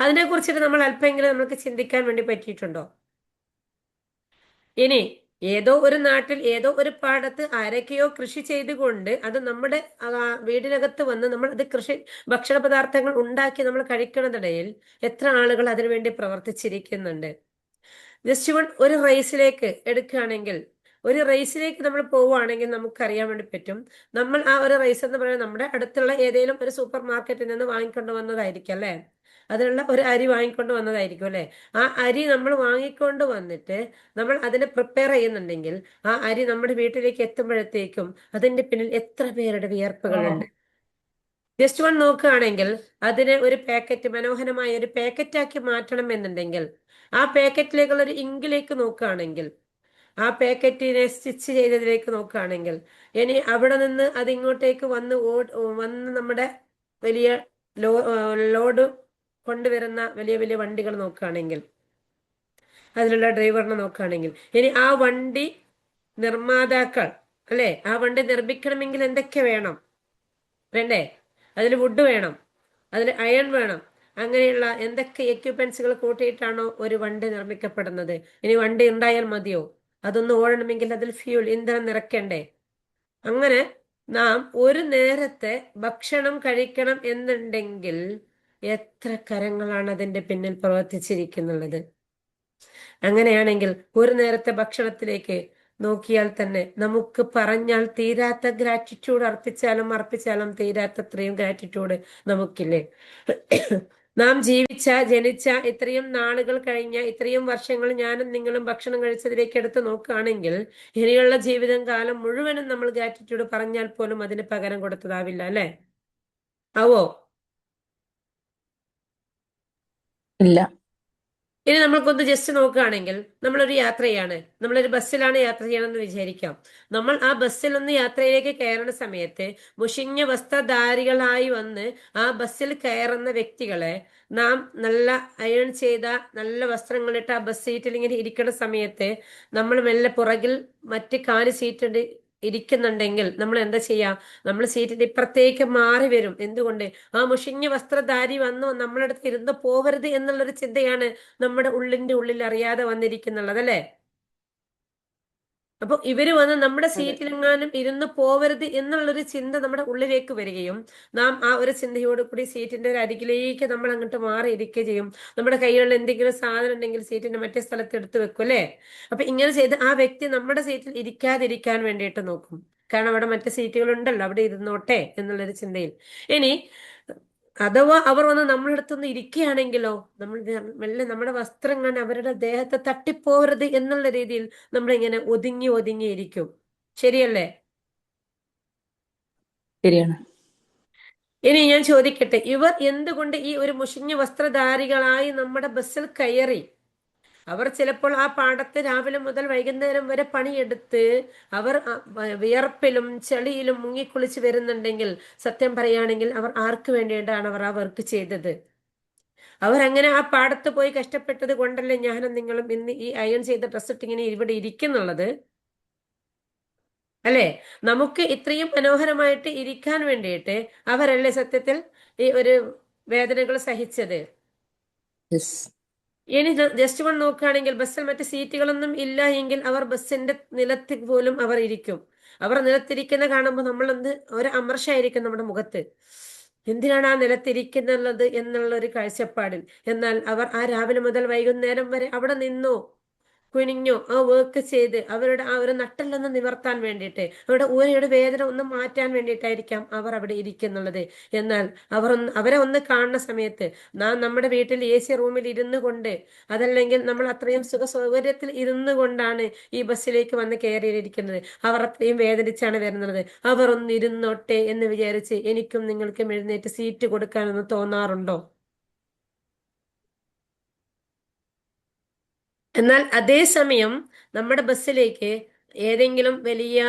അതിനെ കുറിച്ചിട്ട് നമ്മൾ അല്പമെങ്കിലും നമുക്ക് ചിന്തിക്കാൻ വേണ്ടി പറ്റിയിട്ടുണ്ടോ? ഇനി ഏതോ ഒരു നാട്ടിൽ ഏതോ ഒരു പാടത്ത് ആരൊക്കെയോ കൃഷി ചെയ്തുകൊണ്ട് അത് നമ്മുടെ വീടിനകത്ത് വന്ന് നമ്മൾ അത് ഭക്ഷണ പദാർത്ഥങ്ങൾ ഉണ്ടാക്കി നമ്മൾ കഴിക്കുന്നതിടയിൽ എത്ര ആളുകൾ അതിനുവേണ്ടി പ്രവർത്തിച്ചിരിക്കുന്നുണ്ട്. ജസ്റ്റ് ഒരു റൈസിലേക്ക് എടുക്കുകയാണെങ്കിൽ, ഒരു റൈസിലേക്ക് നമ്മൾ പോവുകയാണെങ്കിൽ നമുക്കറിയാൻ വേണ്ടി പറ്റും, നമ്മൾ ആ ഒരു റൈസ് എന്ന് പറയുന്നത് നമ്മുടെ അടുത്തുള്ള ഏതെങ്കിലും ഒരു സൂപ്പർ മാർക്കറ്റിൽ നിന്ന് വാങ്ങിക്കൊണ്ട് വന്നതായിരിക്കും, അല്ലേ? അതിനുള്ള ഒരു അരി വാങ്ങിക്കൊണ്ട് വന്നതായിരിക്കും, അല്ലെ? ആ അരി നമ്മൾ വാങ്ങിക്കൊണ്ട് വന്നിട്ട് നമ്മൾ അതിനെ പ്രിപ്പയർ ചെയ്യുന്നുണ്ടെങ്കിൽ ആ അരി നമ്മുടെ വീട്ടിലേക്ക് എത്തുമ്പോഴത്തേക്കും അതിന്റെ പിന്നിൽ എത്ര പേരുടെ വിയർപ്പുകളുണ്ട്. ജസ്റ്റ് നോക്കുകയാണെങ്കിൽ അതിനെ ഒരു പാക്കറ്റ്, മനോഹരമായ ഒരു പാക്കറ്റാക്കി മാറ്റണം എന്നുണ്ടെങ്കിൽ ആ പാക്കറ്റിലേക്കുള്ള ഒരു ഇങ്കിലേക്ക് നോക്കുകയാണെങ്കിൽ, ആ പാക്കറ്റിനെ സ്റ്റിച്ച് ചെയ്തതിലേക്ക് നോക്കുകയാണെങ്കിൽ, ഇനി അവിടെ നിന്ന് അത് ഇങ്ങോട്ടേക്ക് വന്ന് നമ്മുടെ വലിയ ലോഡ് കൊണ്ടുവരുന്ന വലിയ വലിയ വണ്ടികൾ നോക്കുകയാണെങ്കിൽ, അതിലുള്ള ഡ്രൈവറിനെ നോക്കുകയാണെങ്കിൽ, ഇനി ആ വണ്ടി നിർമ്മാതാക്കൾ, അല്ലെ? ആ വണ്ടി നിർമ്മിക്കണമെങ്കിൽ എന്തൊക്കെ വേണ്ടേ? അതിൽ വുഡ് വേണം, അതിൽ അയൺ വേണം, അങ്ങനെയുള്ള എന്തൊക്കെ എക്യുപ്മെന്റ്സുകൾ കൂട്ടിയിട്ടാണോ ഒരു വണ്ടി നിർമ്മിക്കപ്പെടുന്നത്? ഇനി വണ്ടി ഉണ്ടായാൽ മതിയോ? അതൊന്ന് ഓടണമെങ്കിൽ അതിൽ ഫ്യൂൽ, ഇന്ധനം നിറയ്ക്കണ്ടേ? അങ്ങനെ നാം ഒരു നേരത്തെ ഭക്ഷണം കഴിക്കണം എന്നുണ്ടെങ്കിൽ എത്ര കരങ്ങളാണ് അതിന്റെ പിന്നിൽ പ്രവർത്തിച്ചിരിക്കുന്നുള്ളത്. അങ്ങനെയാണെങ്കിൽ ഒരു നേരത്തെ ഭക്ഷണത്തിലേക്ക് നോക്കിയാൽ തന്നെ നമുക്ക് പറഞ്ഞാൽ തീരാത്ത ഗ്രാറ്റിറ്റ്യൂഡ്, അർപ്പിച്ചാലും തീരാത്തത്രയും ഗ്രാറ്റിറ്റ്യൂഡ് നമുക്കില്ലേ? നാം ജനിച്ച ഇത്രയും നാളുകൾ കഴിഞ്ഞ ഇത്രയും വർഷങ്ങൾ ഞാനും നിങ്ങളും ഭക്ഷണം കഴിച്ചതിലേക്ക് എടുത്ത് നോക്കുകയാണെങ്കിൽ ഇനിയുള്ള ജീവിതം കാലം മുഴുവനും നമ്മൾ ഗ്രാറ്റിറ്റ്യൂഡ് പറഞ്ഞാൽ പോലും അതിന് പകരം കൊടുത്തതാവില്ല, അല്ലെ? ആവോ? ഇല്ല. ഇനി നമ്മൾക്കൊന്ന് ജസ്റ്റ് നോക്കുകയാണെങ്കിൽ നമ്മളൊരു യാത്രയാണ്, നമ്മളൊരു ബസ്സിലാണ് യാത്ര ചെയ്യണമെന്ന് വിചാരിക്കാം. നമ്മൾ ആ ബസ്സിൽ ഒന്ന് യാത്രയിലേക്ക് കയറുന്ന സമയത്ത് മുഷിഞ്ഞ വസ്ത്രധാരികളായി വന്ന് ആ ബസ്സിൽ കയറുന്ന വ്യക്തികളെ നാം നല്ല അയൺ ചെയ്ത നല്ല വസ്ത്രങ്ങളിട്ട് ആ ബസ് സീറ്റിൽ ഇങ്ങനെ ഇരിക്കുന്ന സമയത്ത് നമ്മൾ മെല്ലെ പുറകിൽ മറ്റ് കാല് സീറ്റ് ഇരിക്കുന്നുണ്ടെങ്കിൽ നമ്മൾ എന്താ ചെയ്യാ? നമ്മൾ സീറ്റിന്റെ ഇപ്പുറത്തേക്ക് മാറി വരും. എന്തുകൊണ്ട്? ആ മുഷിഞ്ഞ വസ്ത്രധാരി വന്നു നമ്മളടുത്ത് ഇരുന്ന് പോവരുത് എന്നുള്ളൊരു ചിന്തയാണ് നമ്മുടെ ഉള്ളിന്റെ ഉള്ളിൽ അറിയാതെ വന്നിരിക്കുന്നുള്ളത്, അല്ലെ? അപ്പൊ ഇവര് വന്ന് നമ്മുടെ അതെ. സീറ്റിലെങ്ങാനും ഇരുന്ന് പോവരുത് എന്നുള്ളൊരു ചിന്ത നമ്മുടെ ഉള്ളിലേക്ക് വരികയും നാം ആ ഒരു ചിന്തയോട് കൂടി സീറ്റിന്റെ ഒരു അരികിലേക്ക് നമ്മൾ അങ്ങോട്ട് മാറിയിരിക്കുകയും ചെയ്യും. നമ്മുടെ കൈകളിൽ എന്തെങ്കിലും സാധനം ഉണ്ടെങ്കിൽ സീറ്റിന്റെ മറ്റേ സ്ഥലത്ത് എടുത്തു വെക്കും, അല്ലെ? അപ്പൊ ഇങ്ങനെ ചെയ്ത് ആ വ്യക്തി നമ്മുടെ സീറ്റിൽ ഇരിക്കാതിരിക്കാൻ വേണ്ടിയിട്ട് നോക്കും. കാരണം അവിടെ മറ്റു സീറ്റുകൾ ഉണ്ടല്ലോ, അവിടെ ഇരുന്നോട്ടെ എന്നുള്ളൊരു ചിന്തയിൽ. ഇനി അഥവാ അവർ വന്ന് നമ്മുടെ അടുത്തൊന്ന് ഇരിക്കുകയാണെങ്കിലോ, നമ്മൾ മെല്ലെ നമ്മുടെ വസ്ത്രങ്ങൾ അവരുടെ ദേഹത്തെ തട്ടിപ്പോകരുത് എന്നുള്ള രീതിയിൽ നമ്മൾ ഇങ്ങനെ ഒതുങ്ങി ഒതുങ്ങിയിരിക്കും. ശരിയല്ലേ? ശരിയാണ്. ഇനി ഞാൻ ചോദിക്കട്ടെ, ഇവർ എന്തുകൊണ്ട് ഈ ഒരു മുഷിഞ്ഞ വസ്ത്രധാരികളായി നമ്മുടെ ബസ്സിൽ കയറി? അവർ ചിലപ്പോൾ ആ പാടത്ത് രാവിലെ മുതൽ വൈകുന്നേരം വരെ പണിയെടുത്ത് അവർ വിയർപ്പിലും ചെളിയിലും മുങ്ങിക്കുളിച്ച് വരുന്നുണ്ടെങ്കിൽ, സത്യം പറയുകയാണെങ്കിൽ അവർ ആർക്ക് വേണ്ടിയിട്ടാണ് അവർ ആ വർക്ക് ചെയ്തത്? അവരങ്ങനെ ആ പാടത്ത് പോയി കഷ്ടപ്പെട്ടത് കൊണ്ടല്ലേ ഞാനും നിങ്ങളും ഇന്ന് ഈ അയൺ ചെയ്ത ഡ്രസ് ഇട്ട് ഇങ്ങനെ ഇവിടെ ഇരിക്കുന്നുള്ളത്, അല്ലെ? നമുക്ക് ഇത്രയും മനോഹരമായിട്ട് ഇരിക്കാൻ വേണ്ടിയിട്ട് അവരല്ലേ സത്യത്തിൽ ഈ ഒരു വേദനകൾ സഹിച്ചത്? യെസ്. ഇനി ജസ്റ്റ് വൺ നോക്കുകയാണെങ്കിൽ ബസ്സിൽ മറ്റ് സീറ്റുകളൊന്നും ഇല്ല എങ്കിൽ അവർ ബസ്സിന്റെ നിലത്തിൽ പോലും അവർ ഇരിക്കും. അവർ നിലത്തിരിക്കുന്ന കാണുമ്പോൾ നമ്മളൊന്ന് ഒരു അമർഷമായിരിക്കും നമ്മുടെ മുഖത്ത്. എന്തിനാണ് ആ നിലത്തിരിക്കുന്നുള്ളത് എന്നുള്ള ഒരു കാഴ്ചപ്പാടിൽ. എന്നാൽ അവർ ആ രാവിലെ മുതൽ വൈകുന്നേരം വരെ അവിടെ നിന്നു കുനിഞ്ഞു ആ വർക്ക് ചെയ്ത് അവരുടെ ആ ഒരു നട്ടെല്ലൊന്ന് നിവർത്താൻ വേണ്ടിയിട്ട്, അവരുടെ ഊരയുടെ വേദന ഒന്ന് മാറ്റാൻ വേണ്ടിയിട്ടായിരിക്കാം അവർ അവിടെ ഇരിക്കുന്നുള്ളത്. എന്നാൽ അവരെ ഒന്ന് കാണുന്ന സമയത്ത് നാം നമ്മുടെ വീട്ടിൽ AC റൂമിൽ ഇരുന്നു കൊണ്ട്, അതല്ലെങ്കിൽ നമ്മൾ അത്രയും സുഖ സൗകര്യത്തിൽ ഇരുന്നു കൊണ്ടാണ് ഈ ബസ്സിലേക്ക് വന്ന് കയറിയിരിക്കുന്നത്. അവർ അത്രയും വേദനിച്ചാണ് വരുന്നത്. അവർ ഒന്ന് ഇരുന്നോട്ടെ എന്ന് വിചാരിച്ച് എനിക്കും നിങ്ങൾക്കും എഴുന്നേറ്റ് സീറ്റ് കൊടുക്കാനൊന്ന് തോന്നാറുണ്ടോ? എന്നാൽ അതേസമയം നമ്മുടെ ബസ്സിലേക്ക് ഏതെങ്കിലും വലിയ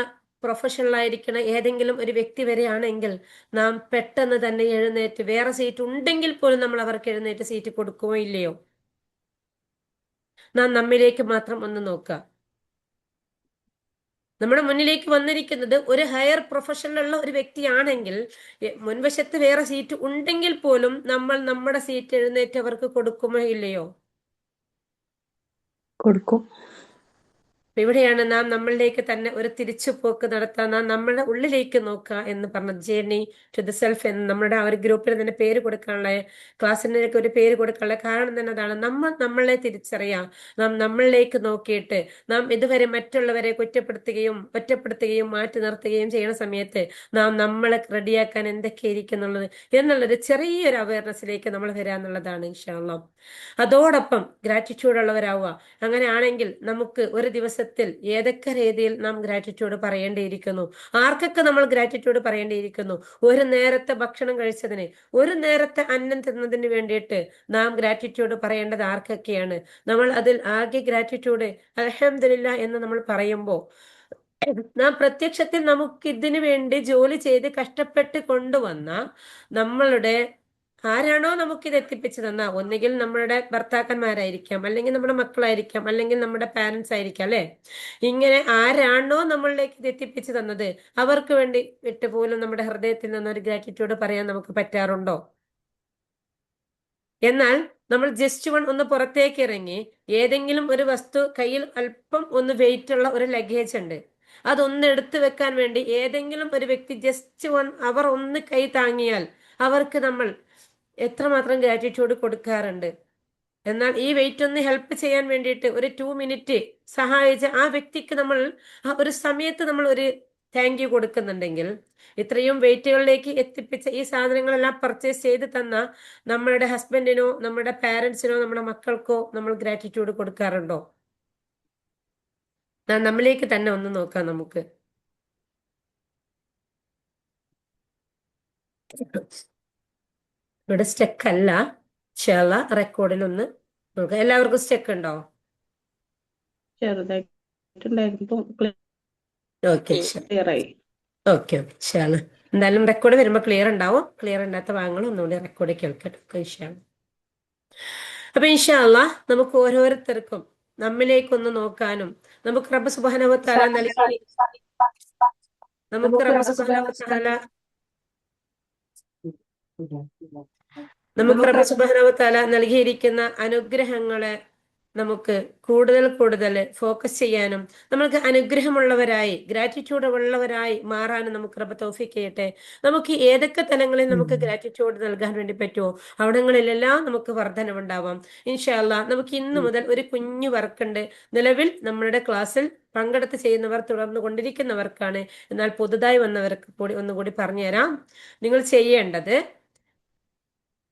പ്രൊഫഷണൽ ആയിരിക്കുന്ന ഏതെങ്കിലും ഒരു വ്യക്തി വരികയാണെങ്കിൽ നാം പെട്ടെന്ന് തന്നെ എഴുന്നേറ്റ്, വേറെ സീറ്റ് ഉണ്ടെങ്കിൽ പോലും നമ്മൾ അവർക്ക് എഴുന്നേറ്റ് സീറ്റ് കൊടുക്കുമോ ഇല്ലയോ? നാം നമ്മിലേക്ക് മാത്രം ഒന്ന് നോക്കുക. നമ്മുടെ മുന്നിലേക്ക് വന്നിരിക്കുന്നത് ഒരു ഹയർ പ്രൊഫഷനിലുള്ള ഒരു വ്യക്തിയാണെങ്കിൽ മുൻവശത്ത് വേറെ സീറ്റ് ഉണ്ടെങ്കിൽ പോലും നമ്മൾ നമ്മുടെ സീറ്റ് എഴുന്നേറ്റ് അവർക്ക് കൊടുക്കുമോ ഇല്ലയോ? കൊടുക്കും. ഇവിടെയാണ് നാം നമ്മളിലേക്ക് തന്നെ ഒരു തിരിച്ചുപോക്ക് നടത്താൻ, നാം നമ്മളുടെ ഉള്ളിലേക്ക് നോക്കുക എന്ന് പറഞ്ഞത്. ജേർണി ടു ദ സെൽഫ് എന്ന് നമ്മുടെ ആ ഒരു ഗ്രൂപ്പിൽ തന്നെ പേര് കൊടുക്കാനുള്ള, ക്ലാസ്സിനൊക്കെ ഒരു പേര് കൊടുക്കാനുള്ള കാരണം തന്നെ അതാണ്. നമ്മൾ നമ്മളെ തിരിച്ചറിയാം. നാം നമ്മളിലേക്ക് നോക്കിയിട്ട് നാം ഇതുവരെ മറ്റുള്ളവരെ കുറ്റപ്പെടുത്തുകയും ഒറ്റപ്പെടുത്തുകയും മാറ്റി നിർത്തുകയും ചെയ്യുന്ന സമയത്ത് നാം നമ്മളെ റെഡിയാക്കാൻ എന്തൊക്കെ ഇരിക്കുന്നുള്ളത് എന്നുള്ളൊരു ചെറിയൊരു അവയർനെസ്സിലേക്ക് നമ്മൾ വരാന്നുള്ളതാണ് ഇൻഷാ അല്ലാഹ്. അതോടൊപ്പം ഗ്രാറ്റിറ്റ്യൂഡ് ഉള്ളവരാവുക. അങ്ങനെ ആണെങ്കിൽ നമുക്ക് ഒരു ദിവസത്തിൽ ഏതൊക്കെ രീതിയിൽ നാം ഗ്രാറ്റിറ്റ്യൂഡ് പറയേണ്ടിയിരിക്കുന്നു? ആർക്കൊക്കെ നമ്മൾ ഗ്രാറ്റിറ്റ്യൂഡ് പറയേണ്ടിയിരിക്കുന്നു? ഒരു നേരത്തെ ഭക്ഷണം കഴിച്ചതിന്, ഒരു നേരത്തെ അന്നം തിന്നതിന് വേണ്ടിയിട്ട് നാം ഗ്രാറ്റിറ്റ്യൂഡ് പറയേണ്ടത് ആർക്കൊക്കെയാണ്? നമ്മൾ അതിൽ ആകെ ഗ്രാറ്റിറ്റ്യൂഡ് അൽഹംദുലില്ലാ എന്ന് നമ്മൾ പറയുമ്പോൾ നാം പ്രത്യക്ഷത്തിൽ നമുക്ക് ഇതിനു വേണ്ടി ജോലി ചെയ്ത് കഷ്ടപ്പെട്ട് കൊണ്ടുവന്ന നമ്മളുടെ ആരാണോ നമുക്കിത് എത്തിപ്പിച്ചു തന്ന, ഒന്നുകിൽ നമ്മളുടെ ഭർത്താക്കന്മാരായിരിക്കാം, അല്ലെങ്കിൽ നമ്മുടെ മക്കളായിരിക്കാം, അല്ലെങ്കിൽ നമ്മുടെ പാരന്റ്സ് ആയിരിക്കാം, അല്ലെ? ഇങ്ങനെ ആരാണോ നമ്മളിലേക്ക് ഇത് എത്തിപ്പിച്ചു തന്നത് അവർക്ക് വേണ്ടി വിട്ടുപോലും നമ്മുടെ ഹൃദയത്തിൽ നിന്ന് ഒരു ഗ്രാറ്റിറ്റ്യൂഡ് പറയാൻ നമുക്ക് പറ്റാറുണ്ടോ? എന്നാൽ നമ്മൾ ജസ്റ്റ് വൺ ഒന്ന് പുറത്തേക്ക് ഇറങ്ങി ഏതെങ്കിലും ഒരു വസ്തു കയ്യിൽ അല്പം ഒന്ന് വെയിറ്റ് ഉള്ള ഒരു ലഗേജ് ഉണ്ട്, അതൊന്ന് എടുത്തു വെക്കാൻ വേണ്ടി ഏതെങ്കിലും ഒരു വ്യക്തി ജസ്റ്റ് വൺ അവർ ഒന്ന് കൈ താങ്ങിയാൽ അവർക്ക് നമ്മൾ എത്രമാത്രം ഗ്രാറ്റിറ്റ്യൂഡ് കൊടുക്കാറുണ്ട്? എന്നാൽ ഈ വെയിറ്റ് ഒന്ന് ഹെൽപ്പ് ചെയ്യാൻ വേണ്ടിയിട്ട് ഒരു 2 മിനിറ്റ് സഹായിച്ച ആ വ്യക്തിക്ക് നമ്മൾ ആ ഒരു സമയത്ത് നമ്മൾ ഒരു താങ്ക് യു കൊടുക്കുന്നുണ്ടെങ്കിൽ, ഇത്രയും വെയിറ്റുകളിലേക്ക് എത്തിപ്പിച്ച ഈ സാധനങ്ങളെല്ലാം പർച്ചേസ് ചെയ്ത് തന്ന നമ്മളുടെ ഹസ്ബൻഡിനോ നമ്മുടെ പാരന്റ്സിനോ നമ്മുടെ മക്കൾക്കോ നമ്മൾ ഗ്രാറ്റിറ്റ്യൂഡ് കൊടുക്കാറുണ്ടോ? നമ്മളിലേക്ക് തന്നെ ഒന്ന് നോക്കാം നമുക്ക്. ഇവിടെ സ്റ്റെക്ക് അല്ല, ഇൻഷാ അല്ലാഹ് റെക്കോർഡിൽ ഒന്ന് നോക്കാം. എല്ലാവർക്കും സ്റ്റെക്ക് ഉണ്ടോ? ചെറുതായിട്ടുണ്ടായിരുന്നു. ഓക്കെ ക്ലിയർ ആയി. ഓക്കെ ഇൻഷാല്ല. എന്തായാലും റെക്കോർഡ് വരുമ്പോൾ ക്ലിയർ ഉണ്ടാവും. ക്ലിയർ ഉണ്ടാത്ത ഭാഗങ്ങൾ ഒന്നുകൂടി റെക്കോർഡ് കേൾക്കട്ടെ ഇൻഷാല്ല. അപ്പൊ ഇൻഷാല്ല നമുക്ക് ഓരോരുത്തർക്കും നമ്മിലേക്കൊന്ന് നോക്കാനും നമുക്ക് റബ്ബ് സുബ്ഹാനഹു വ തആല നൽകി നമുക്ക് റബ്ബ് സുബ്ഹാനഹു വ തആല നമുക്ക് റബ്ബ് സുബ്ഹാനഹു വ തആല നൽകിയിരിക്കുന്ന അനുഗ്രഹങ്ങളെ നമുക്ക് കൂടുതൽ കൂടുതൽ ഫോക്കസ് ചെയ്യാനും നമുക്ക് അനുഗ്രഹമുള്ളവരായി ഗ്രാറ്റിറ്റ്യൂഡ് ഉള്ളവരായി മാറാനും നമുക്ക് റബ്ബ് തൗഫീഖ് ചെയ്യട്ടെ. നമുക്ക് ഏതൊക്കെ തലങ്ങളിൽ നമുക്ക് ഗ്രാറ്റിറ്റ്യൂഡ് നൽകാൻ വേണ്ടി പറ്റുമോ അവിടങ്ങളിലെല്ലാം നമുക്ക് വർധനവുണ്ടാവാം ഇൻഷാ അല്ലാഹ്. നമുക്ക് ഇന്ന് മുതൽ ഒരു കുഞ്ഞു വർക്കുണ്ട്. നിലവിൽ നമ്മളുടെ ക്ലാസ്സിൽ പങ്കെടുത്ത് ചെയ്യുന്നവർ തുടർന്നു കൊണ്ടിരിക്കുന്നവർക്കാണ്. എന്നാൽ പുതുതായി വന്നവർക്ക് കൂടി ഒന്നുകൂടി പറഞ്ഞുതരാം. നിങ്ങൾ ചെയ്യേണ്ടത്,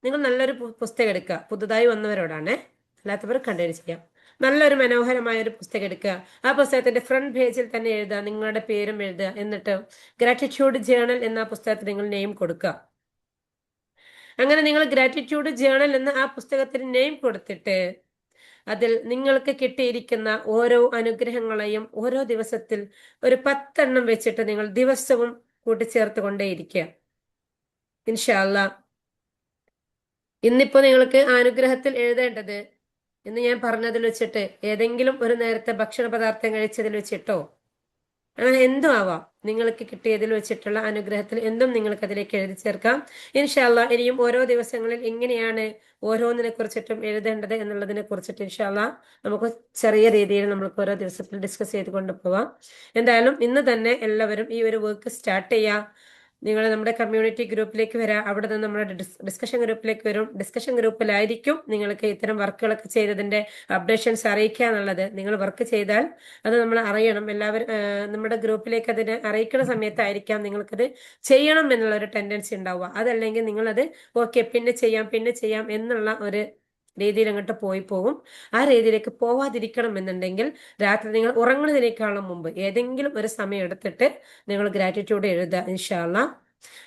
നിങ്ങൾ നല്ലൊരു പുസ്തകം എടുക്കുക. പുതുതായി വന്നവരോടാണ്, അല്ലാത്തവർ കണ്ടിന്യൂ ചെയ്യാം. നല്ലൊരു മനോഹരമായ ഒരു പുസ്തകം എടുക്കുക. ആ പുസ്തകത്തിന്റെ ഫ്രണ്ട് പേജിൽ തന്നെ എഴുതുക, നിങ്ങളുടെ പേരും എഴുതുക. എന്നിട്ട് ഗ്രാറ്റിറ്റ്യൂഡ് ജേണൽ എന്ന പുസ്തകത്തിന് നിങ്ങൾ നെയിം കൊടുക്കുക. അങ്ങനെ നിങ്ങൾ ഗ്രാറ്റിറ്റ്യൂഡ് ജേണൽ എന്ന ആ പുസ്തകത്തിന് നെയിം കൊടുത്തിട്ട് അതിൽ നിങ്ങൾക്ക് കിട്ടിയിരിക്കുന്ന ഓരോ അനുഗ്രഹങ്ങളെയും ഓരോ ദിവസത്തിൽ ഒരു 10 എണ്ണം വെച്ചിട്ട് നിങ്ങൾ ദിവസവും കൂട്ടിച്ചേർത്ത് കൊണ്ടേയിരിക്കുക ഇൻഷാ അല്ലാഹ്. ഇന്നിപ്പോ നിങ്ങൾക്ക് അനുഗ്രഹത്തിൽ എഴുതേണ്ടത്, ഇന്ന് ഞാൻ പറഞ്ഞതിൽ വെച്ചിട്ട് ഏതെങ്കിലും ഒരു നേരത്തെ ഭക്ഷണ പദാർത്ഥം കഴിച്ചതിൽ വെച്ചിട്ടോ അങ്ങനെ എന്തും ആവാം, നിങ്ങൾക്ക് കിട്ടിയതിൽ വെച്ചിട്ടുള്ള അനുഗ്രഹത്തിൽ എന്തും നിങ്ങൾക്ക് അതിലേക്ക് എഴുതി ചേർക്കാം ഇൻഷാ അല്ലാഹ്. ഇനിയും ഓരോ ദിവസങ്ങളിൽ എങ്ങനെയാണ് ഓരോന്നിനെ കുറിച്ചിട്ടും എഴുതേണ്ടത് എന്നുള്ളതിനെ കുറിച്ചിട്ട് ഇൻഷാ അല്ലാഹ് നമുക്ക് ചെറിയ രീതിയിൽ നമുക്ക് ഓരോ ദിവസത്തിൽ ഡിസ്കസ് ചെയ്ത് കൊണ്ടുപോവാം. എന്തായാലും ഇന്ന് തന്നെ എല്ലാവരും ഈ ഒരു വർക്ക് സ്റ്റാർട്ട് ചെയ്യാം. നിങ്ങൾ നമ്മുടെ കമ്മ്യൂണിറ്റി ഗ്രൂപ്പിലേക്ക് വരാം. അവിടെ നിന്ന് നമ്മുടെ ഡിസ്കഷൻ ഗ്രൂപ്പിലേക്ക് വരും. ഡിസ്കഷൻ ഗ്രൂപ്പിലായിരിക്കും നിങ്ങൾക്ക് ഇത്തരം വർക്കുകളൊക്കെ ചെയ്തതിന്റെ അപ്ഡേഷൻസ് അറിയിക്കുക എന്നുള്ളത്. നിങ്ങൾ വർക്ക് ചെയ്താൽ അത് നമ്മൾ അറിയണം. എല്ലാവരും നമ്മുടെ ഗ്രൂപ്പിലേക്ക് അതിനെ അറിയിക്കുന്ന സമയത്തായിരിക്കാം നിങ്ങൾക്കത് ചെയ്യണം എന്നുള്ള ഒരു ടെൻഡൻസി ഉണ്ടാവുക. അതല്ലെങ്കിൽ നിങ്ങളത് ഓക്കെ പിന്നെ ചെയ്യാം എന്നുള്ള ഒരു രീതിയിൽ അങ്ങോട്ട് പോയി പോകും. ആ രീതിയിലേക്ക് പോവാതിരിക്കണം എന്നുണ്ടെങ്കിൽ രാത്രി നിങ്ങൾ ഉറങ്ങുന്നതിനേക്കാളും മുമ്പ് ഏതെങ്കിലും ഒരു സമയം എടുത്തിട്ട് നിങ്ങൾ ഗ്രാറ്റിറ്റ്യൂഡ് എഴുതുക ഇൻഷാ അല്ലാഹ്.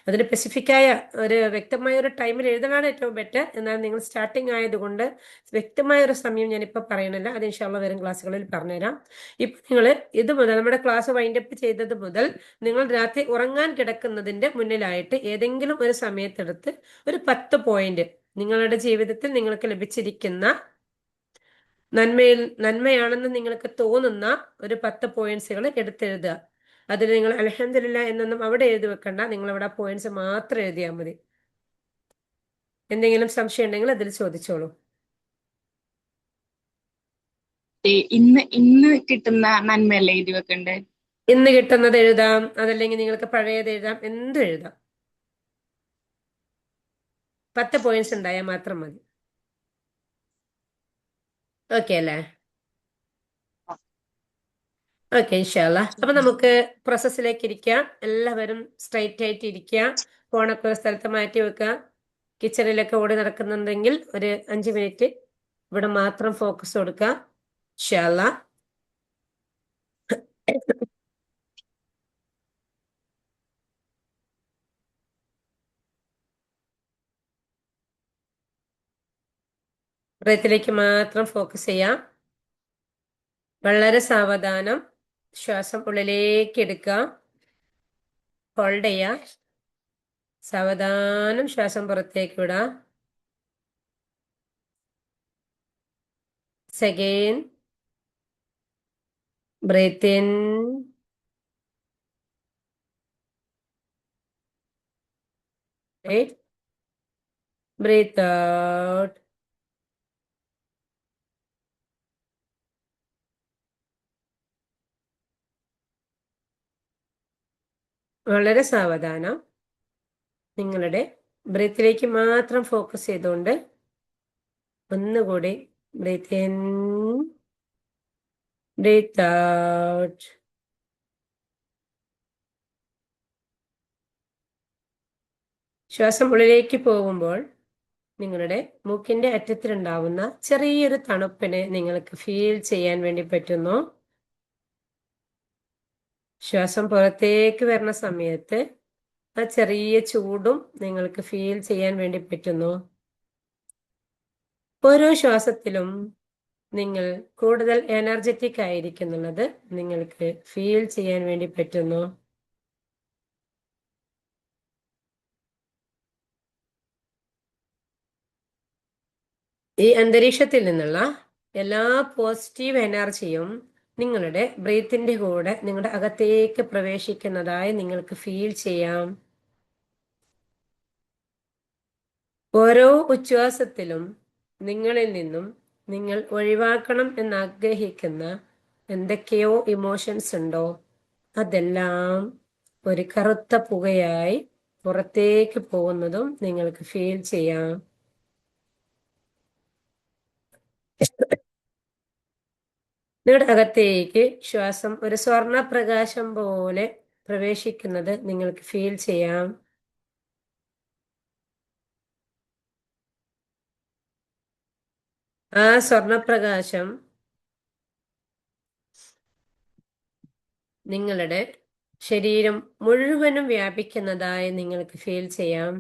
അതിന് സ്പെസിഫിക്കായ ഒരു വ്യക്തമായ ഒരു ടൈമിൽ എഴുതലാണ് ഏറ്റവും ബെറ്റർ. എന്നാൽ നിങ്ങൾ സ്റ്റാർട്ടിങ് ആയതുകൊണ്ട് വ്യക്തമായ ഒരു സമയം ഞാനിപ്പോ പറയണില്ല. അത് ഇൻഷാ അല്ലാഹ് വരും ക്ലാസ്സുകളിൽ പറഞ്ഞുതരാം. ഇപ്പൊ നിങ്ങൾ ഇത് മുതൽ നമ്മുടെ ക്ലാസ് വൈൻഡപ്പ് ചെയ്തത് മുതൽ നിങ്ങൾ രാത്രി ഉറങ്ങാൻ കിടക്കുന്നതിന്റെ മുന്നിലായിട്ട് ഏതെങ്കിലും ഒരു സമയത്തെടുത്ത് ഒരു 10 പോയിന്റ് നിങ്ങളുടെ ജീവിതത്തിൽ നിങ്ങൾക്ക് ലഭിച്ചിരിക്കുന്ന നന്മയാണെന്ന് നിങ്ങൾക്ക് തോന്നുന്ന ഒരു 10 പോയിന്റ്സുകൾ എടുത്തെഴുതുക. അതിൽ നിങ്ങൾ അൽഹംദുലില്ലാ എന്നൊന്നും അവിടെ എഴുതി വെക്കണ്ട. നിങ്ങൾ അവിടെ പോയിന്റ്സ് മാത്രം എഴുതിയാൽ മതി. എന്തെങ്കിലും സംശയം ഉണ്ടെങ്കിൽ അതിൽ ചോദിച്ചോളൂ. ഇന്ന് കിട്ടുന്ന നന്മയല്ലേ എഴുതി വെക്കണ്ടേ? ഇന്ന് കിട്ടുന്നത് എഴുതാം, അതല്ലെങ്കിൽ നിങ്ങൾക്ക് പഴയത് എഴുതാം, എന്തും എഴുതാം. 10 പോയിന്റ്സ് ഉണ്ടായാൽ മാത്രം മതി. ഓക്കെ അല്ലേ? ഓക്കെ ഇൻഷാല്ല. അപ്പൊ നമുക്ക് പ്രോസസ്സിലേക്ക് ഇരിക്കാം. എല്ലാവരും സ്ട്രൈറ്റ് ആയിട്ട് ഇരിക്കുക. ഫോണൊക്കെ ഒരു സ്ഥലത്ത് മാറ്റി വെക്കുക. കിച്ചണിലൊക്കെ ഓടി നടക്കുന്നുണ്ടെങ്കിൽ ഒരു 5 മിനിറ്റ് ഇവിടെ മാത്രം ഫോക്കസ് കൊടുക്കുക ഇൻഷാല്ല. ബ്രീത്തിലേക്ക് മാത്രം ഫോക്കസ് ചെയ്യാം. വളരെ സാവധാനം ശ്വാസം ഉള്ളിലേക്ക് എടുക്കുക, ഹോൾഡ് ചെയ്യുക. സാവധാനം ശ്വാസം പുറത്തേക്ക് വിടാം. Second breathe in, breathe out. വളരെ സാവധാനം നിങ്ങളുടെ ബ്രീത്തിലേക്ക് മാത്രം ഫോക്കസ് ചെയ്തുകൊണ്ട് ഒന്നുകൂടി ബ്രീത്ത് ഇൻ, ബ്രീത്ത് ഔട്ട്. ശ്വാസം ഉള്ളിലേക്ക് പോകുമ്പോൾ നിങ്ങളുടെ മൂക്കിന്റെ അറ്റത്തിലുണ്ടാവുന്ന ചെറിയൊരു തണുപ്പിനെ നിങ്ങൾക്ക് ഫീൽ ചെയ്യാൻ വേണ്ടി പറ്റുന്നു. ശ്വാസം പുറത്തേക്ക് വരുന്ന സമയത്ത് ആ ചെറിയ ചൂടും നിങ്ങൾക്ക് ഫീൽ ചെയ്യാൻ വേണ്ടി പറ്റുന്നു. ഓരോ ശ്വാസത്തിലും നിങ്ങൾ കൂടുതൽ എനർജറ്റിക് ആയിരിക്കുന്നുള്ളത് നിങ്ങൾക്ക് ഫീൽ ചെയ്യാൻ വേണ്ടി പറ്റുന്നു. ഈ അന്തരീക്ഷത്തിൽ നിന്നുള്ള എല്ലാ പോസിറ്റീവ് എനർജിയും നിങ്ങളുടെ ബ്രീത്തിന്റെ കൂടെ നിങ്ങളുടെ അകത്തേക്ക് പ്രവേശിക്കുന്നതായി നിങ്ങൾക്ക് ഫീൽ ചെയ്യാം. ഓരോ ഉച്ഛ്വാസത്തിലും നിങ്ങളിൽ നിന്നും നിങ്ങൾ ഒഴിവാക്കണം എന്നാഗ്രഹിക്കുന്ന എന്തൊക്കെയോ ഇമോഷൻസ് ഉണ്ടോ, അതെല്ലാം ഒരു കറുത്ത പുകയായി പുറത്തേക്ക് പോകുന്നതും നിങ്ങൾക്ക് ഫീൽ ചെയ്യാം. നിങ്ങളുടെ അകത്തേക്ക് ശ്വാസം ഒരു സ്വർണ പ്രകാശം പോലെ പ്രവേശിക്കുന്നത് നിങ്ങൾക്ക് ഫീൽ ചെയ്യാം. ആ സ്വർണപ്രകാശം നിങ്ങളുടെ ശരീരം മുഴുവനും വ്യാപിക്കുന്നതായി നിങ്ങൾക്ക് ഫീൽ ചെയ്യാം.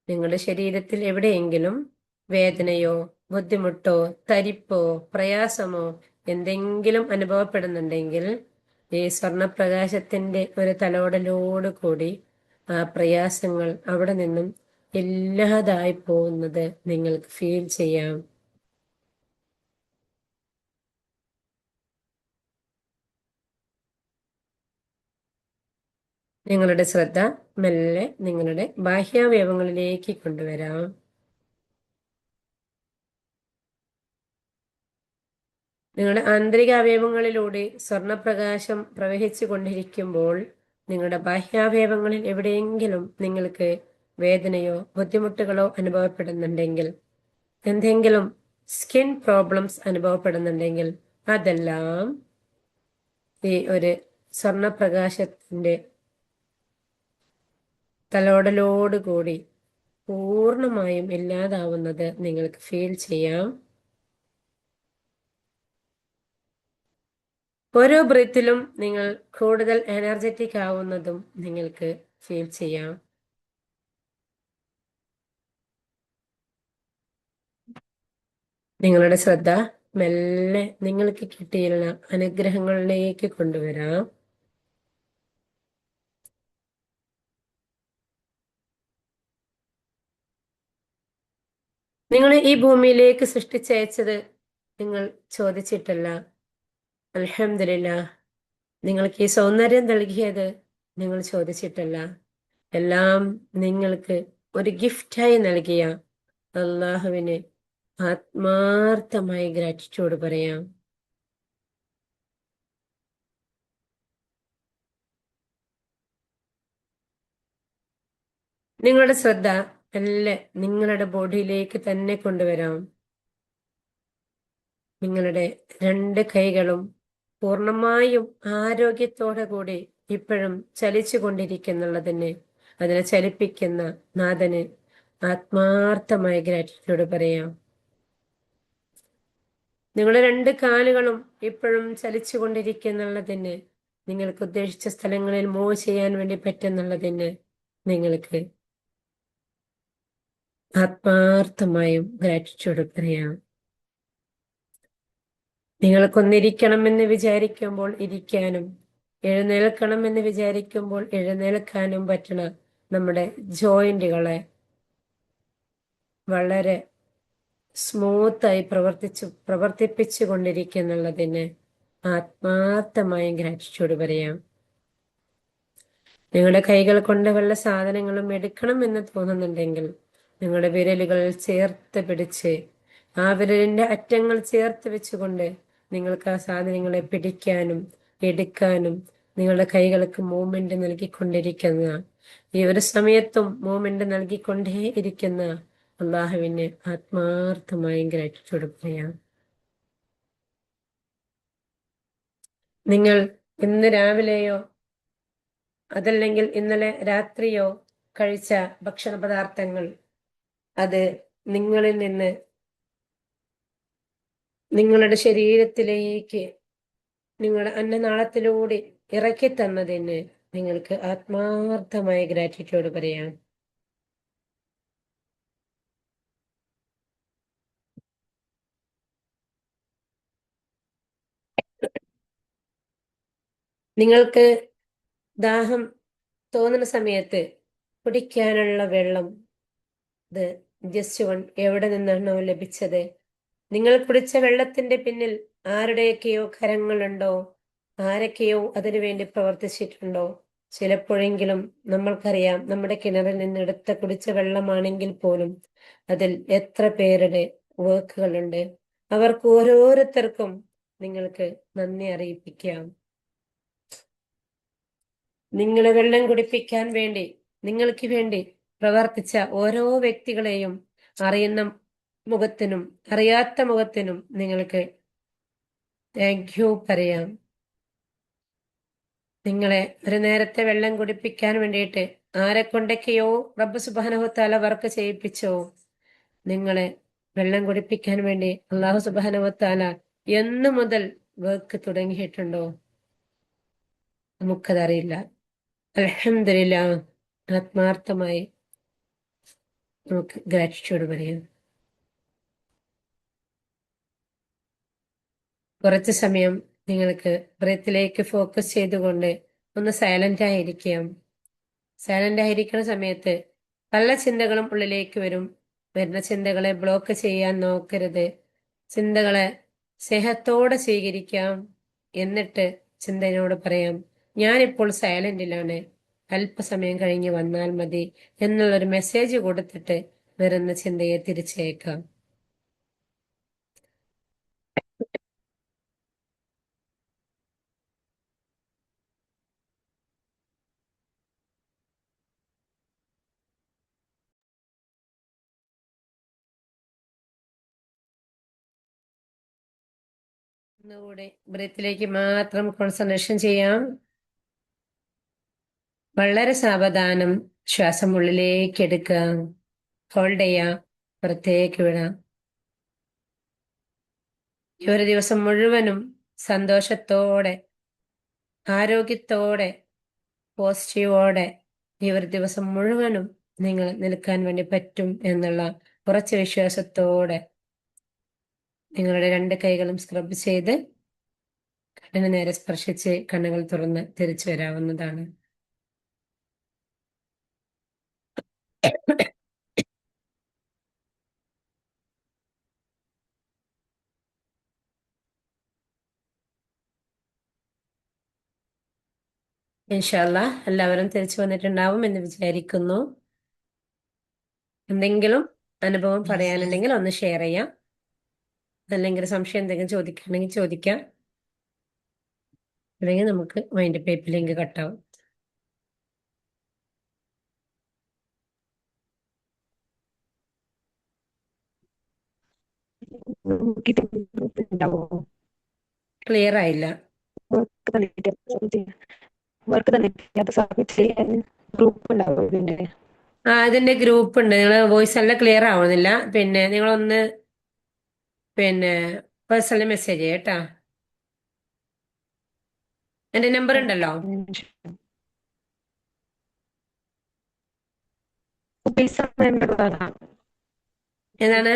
നിങ്ങളുടെ ശരീരത്തിൽ എവിടെയെങ്കിലും വേദനയോ ബുദ്ധിമുട്ടോ തരിപ്പോ പ്രയാസമോ എന്തെങ്കിലും അനുഭവപ്പെടുന്നുണ്ടെങ്കിൽ ഈ സ്വർണപ്രകാശത്തിന്റെ ഒരു തലോടലോട് കൂടി ആ പ്രയാസങ്ങൾ അവിടെ നിന്നും ഇല്ലാതായി പോകുന്നത് നിങ്ങൾക്ക് ഫീൽ ചെയ്യാം. നിങ്ങളുടെ ശ്രദ്ധ മെല്ലെ നിങ്ങളുടെ ബാഹ്യാവയവങ്ങളിലേക്ക് കൊണ്ടുവരാം. നിങ്ങളുടെ ആന്തരിക അവയവങ്ങളിലൂടെ സ്വർണപ്രകാശം പ്രവഹിച്ചു കൊണ്ടിരിക്കുമ്പോൾ നിങ്ങളുടെ ബാഹ്യാവയവങ്ങളിൽ എവിടെയെങ്കിലും നിങ്ങൾക്ക് വേദനയോ ബുദ്ധിമുട്ടുകളോ അനുഭവപ്പെടുന്നുണ്ടെങ്കിൽ, എന്തെങ്കിലും സ്കിൻ പ്രോബ്ലംസ് അനുഭവപ്പെടുന്നുണ്ടെങ്കിൽ, അതെല്ലാം ഈ ഒരു സ്വർണപ്രകാശത്തിന്റെ തലോടലോടുകൂടി പൂർണ്ണമായും ഇല്ലാതാവുന്നത് നിങ്ങൾക്ക് ഫീൽ ചെയ്യാം. ഓരോ ബ്രീത്തിലും നിങ്ങൾ കൂടുതൽ എനർജറ്റിക് ആവുന്നതും നിങ്ങൾക്ക് ഫീൽ ചെയ്യാം. നിങ്ങളുടെ ശ്രദ്ധ മെല്ലെ നിങ്ങൾക്ക് കിട്ടിയുള്ള അനുഗ്രഹങ്ങളിലേക്ക് കൊണ്ടുവരാം. നിങ്ങൾ ഈ ഭൂമിയിലേക്ക് സൃഷ്ടിച്ചയച്ചത് നിങ്ങൾ ചോദിച്ചിട്ടല്ല. അൽഹംദുലില്ലാഹ്, നിങ്ങൾക്ക് ഈ സൗന്ദര്യം നൽകിയത് നിങ്ങൾ ചോദിച്ചിട്ടല്ല. എല്ലാം നിങ്ങൾക്ക് ഒരു ഗിഫ്റ്റായി നൽകിയ അള്ളാഹുവിന് ആത്മാർത്ഥമായി ഗ്രാറ്റിറ്റ്യൂഡ് പറയാം. നിങ്ങളുടെ ശ്രദ്ധ മെല്ലെ നിങ്ങളുടെ ബോഡിയിലേക്ക് തന്നെ കൊണ്ടുവരാം. നിങ്ങളുടെ രണ്ട് കൈകളും പൂർണ്ണമായും ആരോഗ്യത്തോടെ കൂടി ഇപ്പോഴും ചലിച്ചു കൊണ്ടിരിക്കുന്നുള്ളതിന്, അതിനെ ചലിപ്പിക്കുന്ന നാഥന് ആത്മാർത്ഥമായ ഗ്രാറ്റിറ്റ്യൂഡ് പറയാം. നിങ്ങളുടെ രണ്ട് കാലുകളും ഇപ്പോഴും ചലിച്ചു കൊണ്ടിരിക്കുന്നുള്ളതിന്, നിങ്ങൾക്ക് ഉദ്ദേശിച്ച സ്ഥലങ്ങളിൽ മൂവ് ചെയ്യാൻ വേണ്ടി പറ്റുന്നുള്ളതിന് നിങ്ങൾക്ക് ആത്മാർത്ഥമായും ഗ്രാറ്റിറ്റ്യൂഡ് പറയാം. നിങ്ങൾക്കൊന്നിരിക്കണമെന്ന് വിചാരിക്കുമ്പോൾ ഇരിക്കാനും എഴുന്നേൽക്കണമെന്ന് വിചാരിക്കുമ്പോൾ എഴുന്നേൽക്കാനും പറ്റണ നമ്മുടെ ജോയിന്റുകളെ വളരെ സ്മൂത്തായി പ്രവർത്തിപ്പിച്ചു കൊണ്ടിരിക്കുന്നുള്ളതിന് ആത്മാർത്ഥമായും ഗ്രാറ്റിറ്റ്യൂഡ് പറയാം. നിങ്ങളുടെ കൈകൾ കൊണ്ട് വല്ല സാധനങ്ങളും എടുക്കണം എന്ന് തോന്നുന്നുണ്ടെങ്കിൽ നിങ്ങളുടെ വിരലുകൾ ചേർത്ത് പിടിച്ച് ആ വിരലിന്റെ അറ്റങ്ങൾ ചേർത്ത് വെച്ചുകൊണ്ട് നിങ്ങൾക്ക് ആ സാധനങ്ങളെ പിടിക്കാനും എടുക്കാനും നിങ്ങളുടെ കൈകൾക്ക് മൂവ്മെന്റ് നൽകിക്കൊണ്ടിരിക്കുന്ന, ഈ ഒരു സമയത്തും മൂവ്മെന്റ് നൽകിക്കൊണ്ടേ ഇരിക്കുന്ന അള്ളാഹുവിന് ആത്മാർത്ഥമായും ഗ്രാറ്റിറ്റ്യൂഡ് പറയാം. നിങ്ങൾ ഇന്ന് രാവിലെയോ അതല്ലെങ്കിൽ ഇന്നലെ രാത്രിയോ കഴിച്ച ഭക്ഷണ പദാർത്ഥങ്ങൾ, അത് നിങ്ങളിൽ നിന്ന് നിങ്ങളുടെ ശരീരത്തിലേക്ക് നിങ്ങളുടെ അന്നനാളത്തിലൂടെ ഇറക്കി തന്നതിന് നിങ്ങൾക്ക് ആത്മാർത്ഥമായ ഗ്രാറ്റിറ്റ്യൂഡ് പറയാം. നിങ്ങൾക്ക് ദാഹം തോന്നുന്ന സമയത്ത് കുടിക്കാനുള്ള വെള്ളം ഇത് ജസ്റ്റ് വൺ എവിടെ നിന്നാണോ ലഭിച്ചത്, നിങ്ങൾ കുടിച്ച വെള്ളത്തിന്റെ പിന്നിൽ ആരുടെയൊക്കെയോ കരങ്ങളുണ്ടോ, ആരൊക്കെയോ അതിനു വേണ്ടി പ്രവർത്തിച്ചിട്ടുണ്ടോ? ചിലപ്പോഴെങ്കിലും നമ്മൾക്കറിയാം നമ്മുടെ കിണറിൽ നിന്ന് എടുത്ത കുടിച്ച വെള്ളമാണെങ്കിൽ പോലും അതിൽ എത്ര പേരുടെ വർക്കുകളുണ്ട്. അവർക്ക് ഓരോരുത്തർക്കും നിങ്ങൾക്ക് നന്ദി അറിയിപ്പിക്കാം. നിങ്ങളെ വെള്ളം കുടിപ്പിക്കാൻ വേണ്ടി നിങ്ങൾക്ക് വേണ്ടി പ്രവർത്തിച്ച ഓരോ വ്യക്തികളെയും അറിയുന്ന മുഖത്തിനും അറിയാത്ത മുഖത്തിനും നിങ്ങൾക്ക് താങ്ക് യു പറയാം. നിങ്ങളെ ഒരു നേരത്തെ വെള്ളം കുടിപ്പിക്കാൻ വേണ്ടിയിട്ട് ആരെ കൊണ്ടൊക്കെയോ റബ്ബ് സുബ്ഹാനഹു വതആല വർക്ക് ചെയ്യിപ്പിച്ചോ, നിങ്ങളെ വെള്ളം കുടിപ്പിക്കാൻ വേണ്ടി അല്ലാഹു സുബ്ഹാനഹു വതആല എന്നു മുതൽ വർക്ക് തുടങ്ങിയിട്ടുണ്ടോ നമുക്കതറിയില്ല. അൽഹംദുലില്ലാഹ്, ആത്മാർത്ഥമായി നമുക്ക് ഗ്രാറ്റിറ്റ്യൂഡ് പറയാം. കുറച്ച് സമയം നിങ്ങൾക്ക് ബ്രീത്തിലേക്ക് ഫോക്കസ് ചെയ്തുകൊണ്ട് ഒന്ന് സൈലന്റ് ആയിരിക്കാം. സൈലന്റ് ആയിരിക്കുന്ന സമയത്ത് പല ചിന്തകളും ഉള്ളിലേക്ക് വരും. വരുന്ന ചിന്തകളെ ബ്ലോക്ക് ചെയ്യാൻ നോക്കരുത്. ചിന്തകളെ സ്നേഹത്തോടെ സ്വീകരിക്കാം. എന്നിട്ട് ചിന്തയോട് പറയാം, ഞാനിപ്പോൾ സൈലന്റിലാണ്, അല്പസമയം കഴിഞ്ഞ് വന്നാൽ മതി എന്നുള്ളൊരു മെസ്സേജ് കൊടുത്തിട്ട് വരുന്ന ചിന്തയെ തിരിച്ചേക്കാം. ഒന്നുകൂടെ ബ്രീത്തിലേക്ക് മാത്രം കോൺസെൻട്രേഷൻ ചെയ്യാം. വളരെ സാവധാനം ശ്വാസം ഉള്ളിലേക്ക് എടുക്കാം, ഹോൾഡ് ചെയ്യാം, പുറത്തേക്ക് വിടാം. ഈ ഒരു ദിവസം മുഴുവനും സന്തോഷത്തോടെ, ആരോഗ്യത്തോടെ, പോസിറ്റീവോടെ ഈ ഒരു ദിവസം മുഴുവനും നിങ്ങൾ നിൽക്കാൻ വേണ്ടി പറ്റും എന്നുള്ള കുറച്ച് വിശ്വാസത്തോടെ നിങ്ങളുടെ രണ്ട് കൈകളും സ്ക്രബ് ചെയ്ത് കണ്ണിന് നേരെ സ്പർശിച്ച് കണ്ണുകൾ തുറന്ന് തിരിച്ചു വരാവുന്നതാണ്. ഇൻഷാ അല്ലാഹ് എല്ലാവരും തിരിച്ചു വന്നിട്ടുണ്ടാവും എന്ന് വിചാരിക്കുന്നു. എന്തെങ്കിലും അനുഭവം പറയാനുണ്ടെങ്കിൽ ഒന്ന് ഷെയർ ചെയ്യാം. അല്ലെങ്കിൽ സംശയം എന്തെങ്കിലും ചോദിക്കുകയാണെങ്കിൽ ചോദിക്കാം. അല്ലെങ്കിൽ നമുക്ക് മൈൻഡ് പേപ്പ് ലിങ്ക് കട്ടാവും. ക്ലിയർ ആയില്ല. ഇതിന്റെ ഗ്രൂപ്പ് ഉണ്ട്. നിങ്ങൾ വോയിസ് എല്ലാം ക്ലിയർ ആവുന്നില്ല. പിന്നെ നിങ്ങളൊന്ന് പേഴ്സണലി മെസ്സേജ് ചെയ്യട്ടാ. എന്റെ നമ്പർ ഉണ്ടല്ലോ. ഏതാണ്?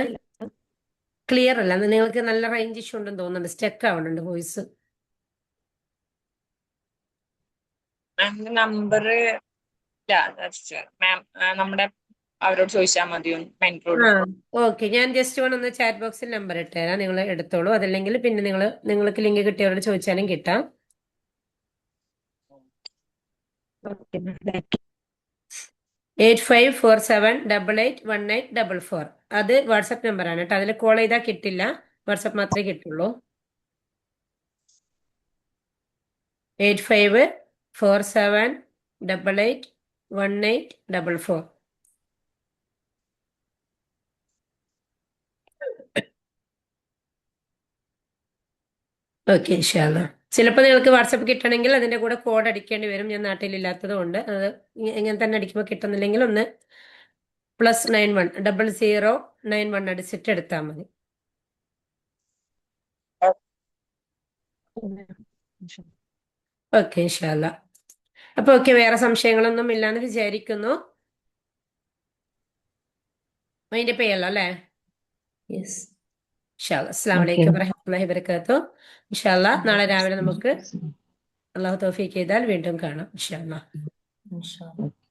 ക്ലിയർ അല്ല. നിങ്ങൾക്ക് നല്ല റേഞ്ച് ഇഷ്യൂ ഉണ്ടെന്ന് തോന്നുന്നുണ്ട്. സ്റ്റക്ക് ആവുന്നുണ്ട് വോയിസ്. നമ്പർ മാം നമ്മുടെ അവരോട് ചോദിച്ചാൽ മതിയോ? ഓക്കെ, ഞാൻ ജസ്റ്റ് ഒന്ന് ചാറ്റ് ബോക്സിൽ നമ്പർ ഇട്ടുതരാം, നിങ്ങൾ എടുത്തോളൂ. അതല്ലെങ്കിൽ പിന്നെ നിങ്ങൾക്ക് ലിങ്ക് കിട്ടിയവരോട് ചോദിച്ചാലും കിട്ടാം. 8547881844. അത് വാട്സപ്പ് നമ്പറാണ് കേട്ടോ. അതിൽ കോൾ ചെയ്താൽ കിട്ടില്ല, വാട്സപ്പ് മാത്രമേ കിട്ടുള്ളൂ. 8547881844. ഓക്കെ, ഇൻഷാല്ലാ. ചിലപ്പോൾ നിങ്ങൾക്ക് വാട്സപ്പ് കിട്ടണമെങ്കിൽ അതിന്റെ കൂടെ കോഡ് അടിക്കേണ്ടി വരും. ഞാൻ നാട്ടിലില്ലാത്തത് കൊണ്ട് അത് ഇങ്ങനെ തന്നെ അടിക്കുമ്പോൾ കിട്ടുന്നില്ലെങ്കിൽ ഒന്ന് +91 0091 അടിച്ചിട്ട് എടുത്താൽ മതി. ഓക്കെ, ഇൻഷാല്ലാ. അപ്പൊ ഓക്കെ, വേറെ സംശയങ്ങളൊന്നും ഇല്ലാന്ന് വിചാരിക്കുന്നു. മൈൻഡ് ചെയ്യല്ലോ അല്ലേ? യെസ്. ഇൻഷാല്ലാ. അസ്സലാമു അലൈക്കും വറഹ്മത്തുള്ളാഹി വബറകാതുഹു. ഇൻഷാല്ലാ നാളെ രാവിലെ നമുക്ക് അള്ളാഹു തൗഫീഖ് ചെയ്താൽ വീണ്ടും കാണാം ഇൻഷാ അല്ലാ. ഇൻഷാ അല്ലാ.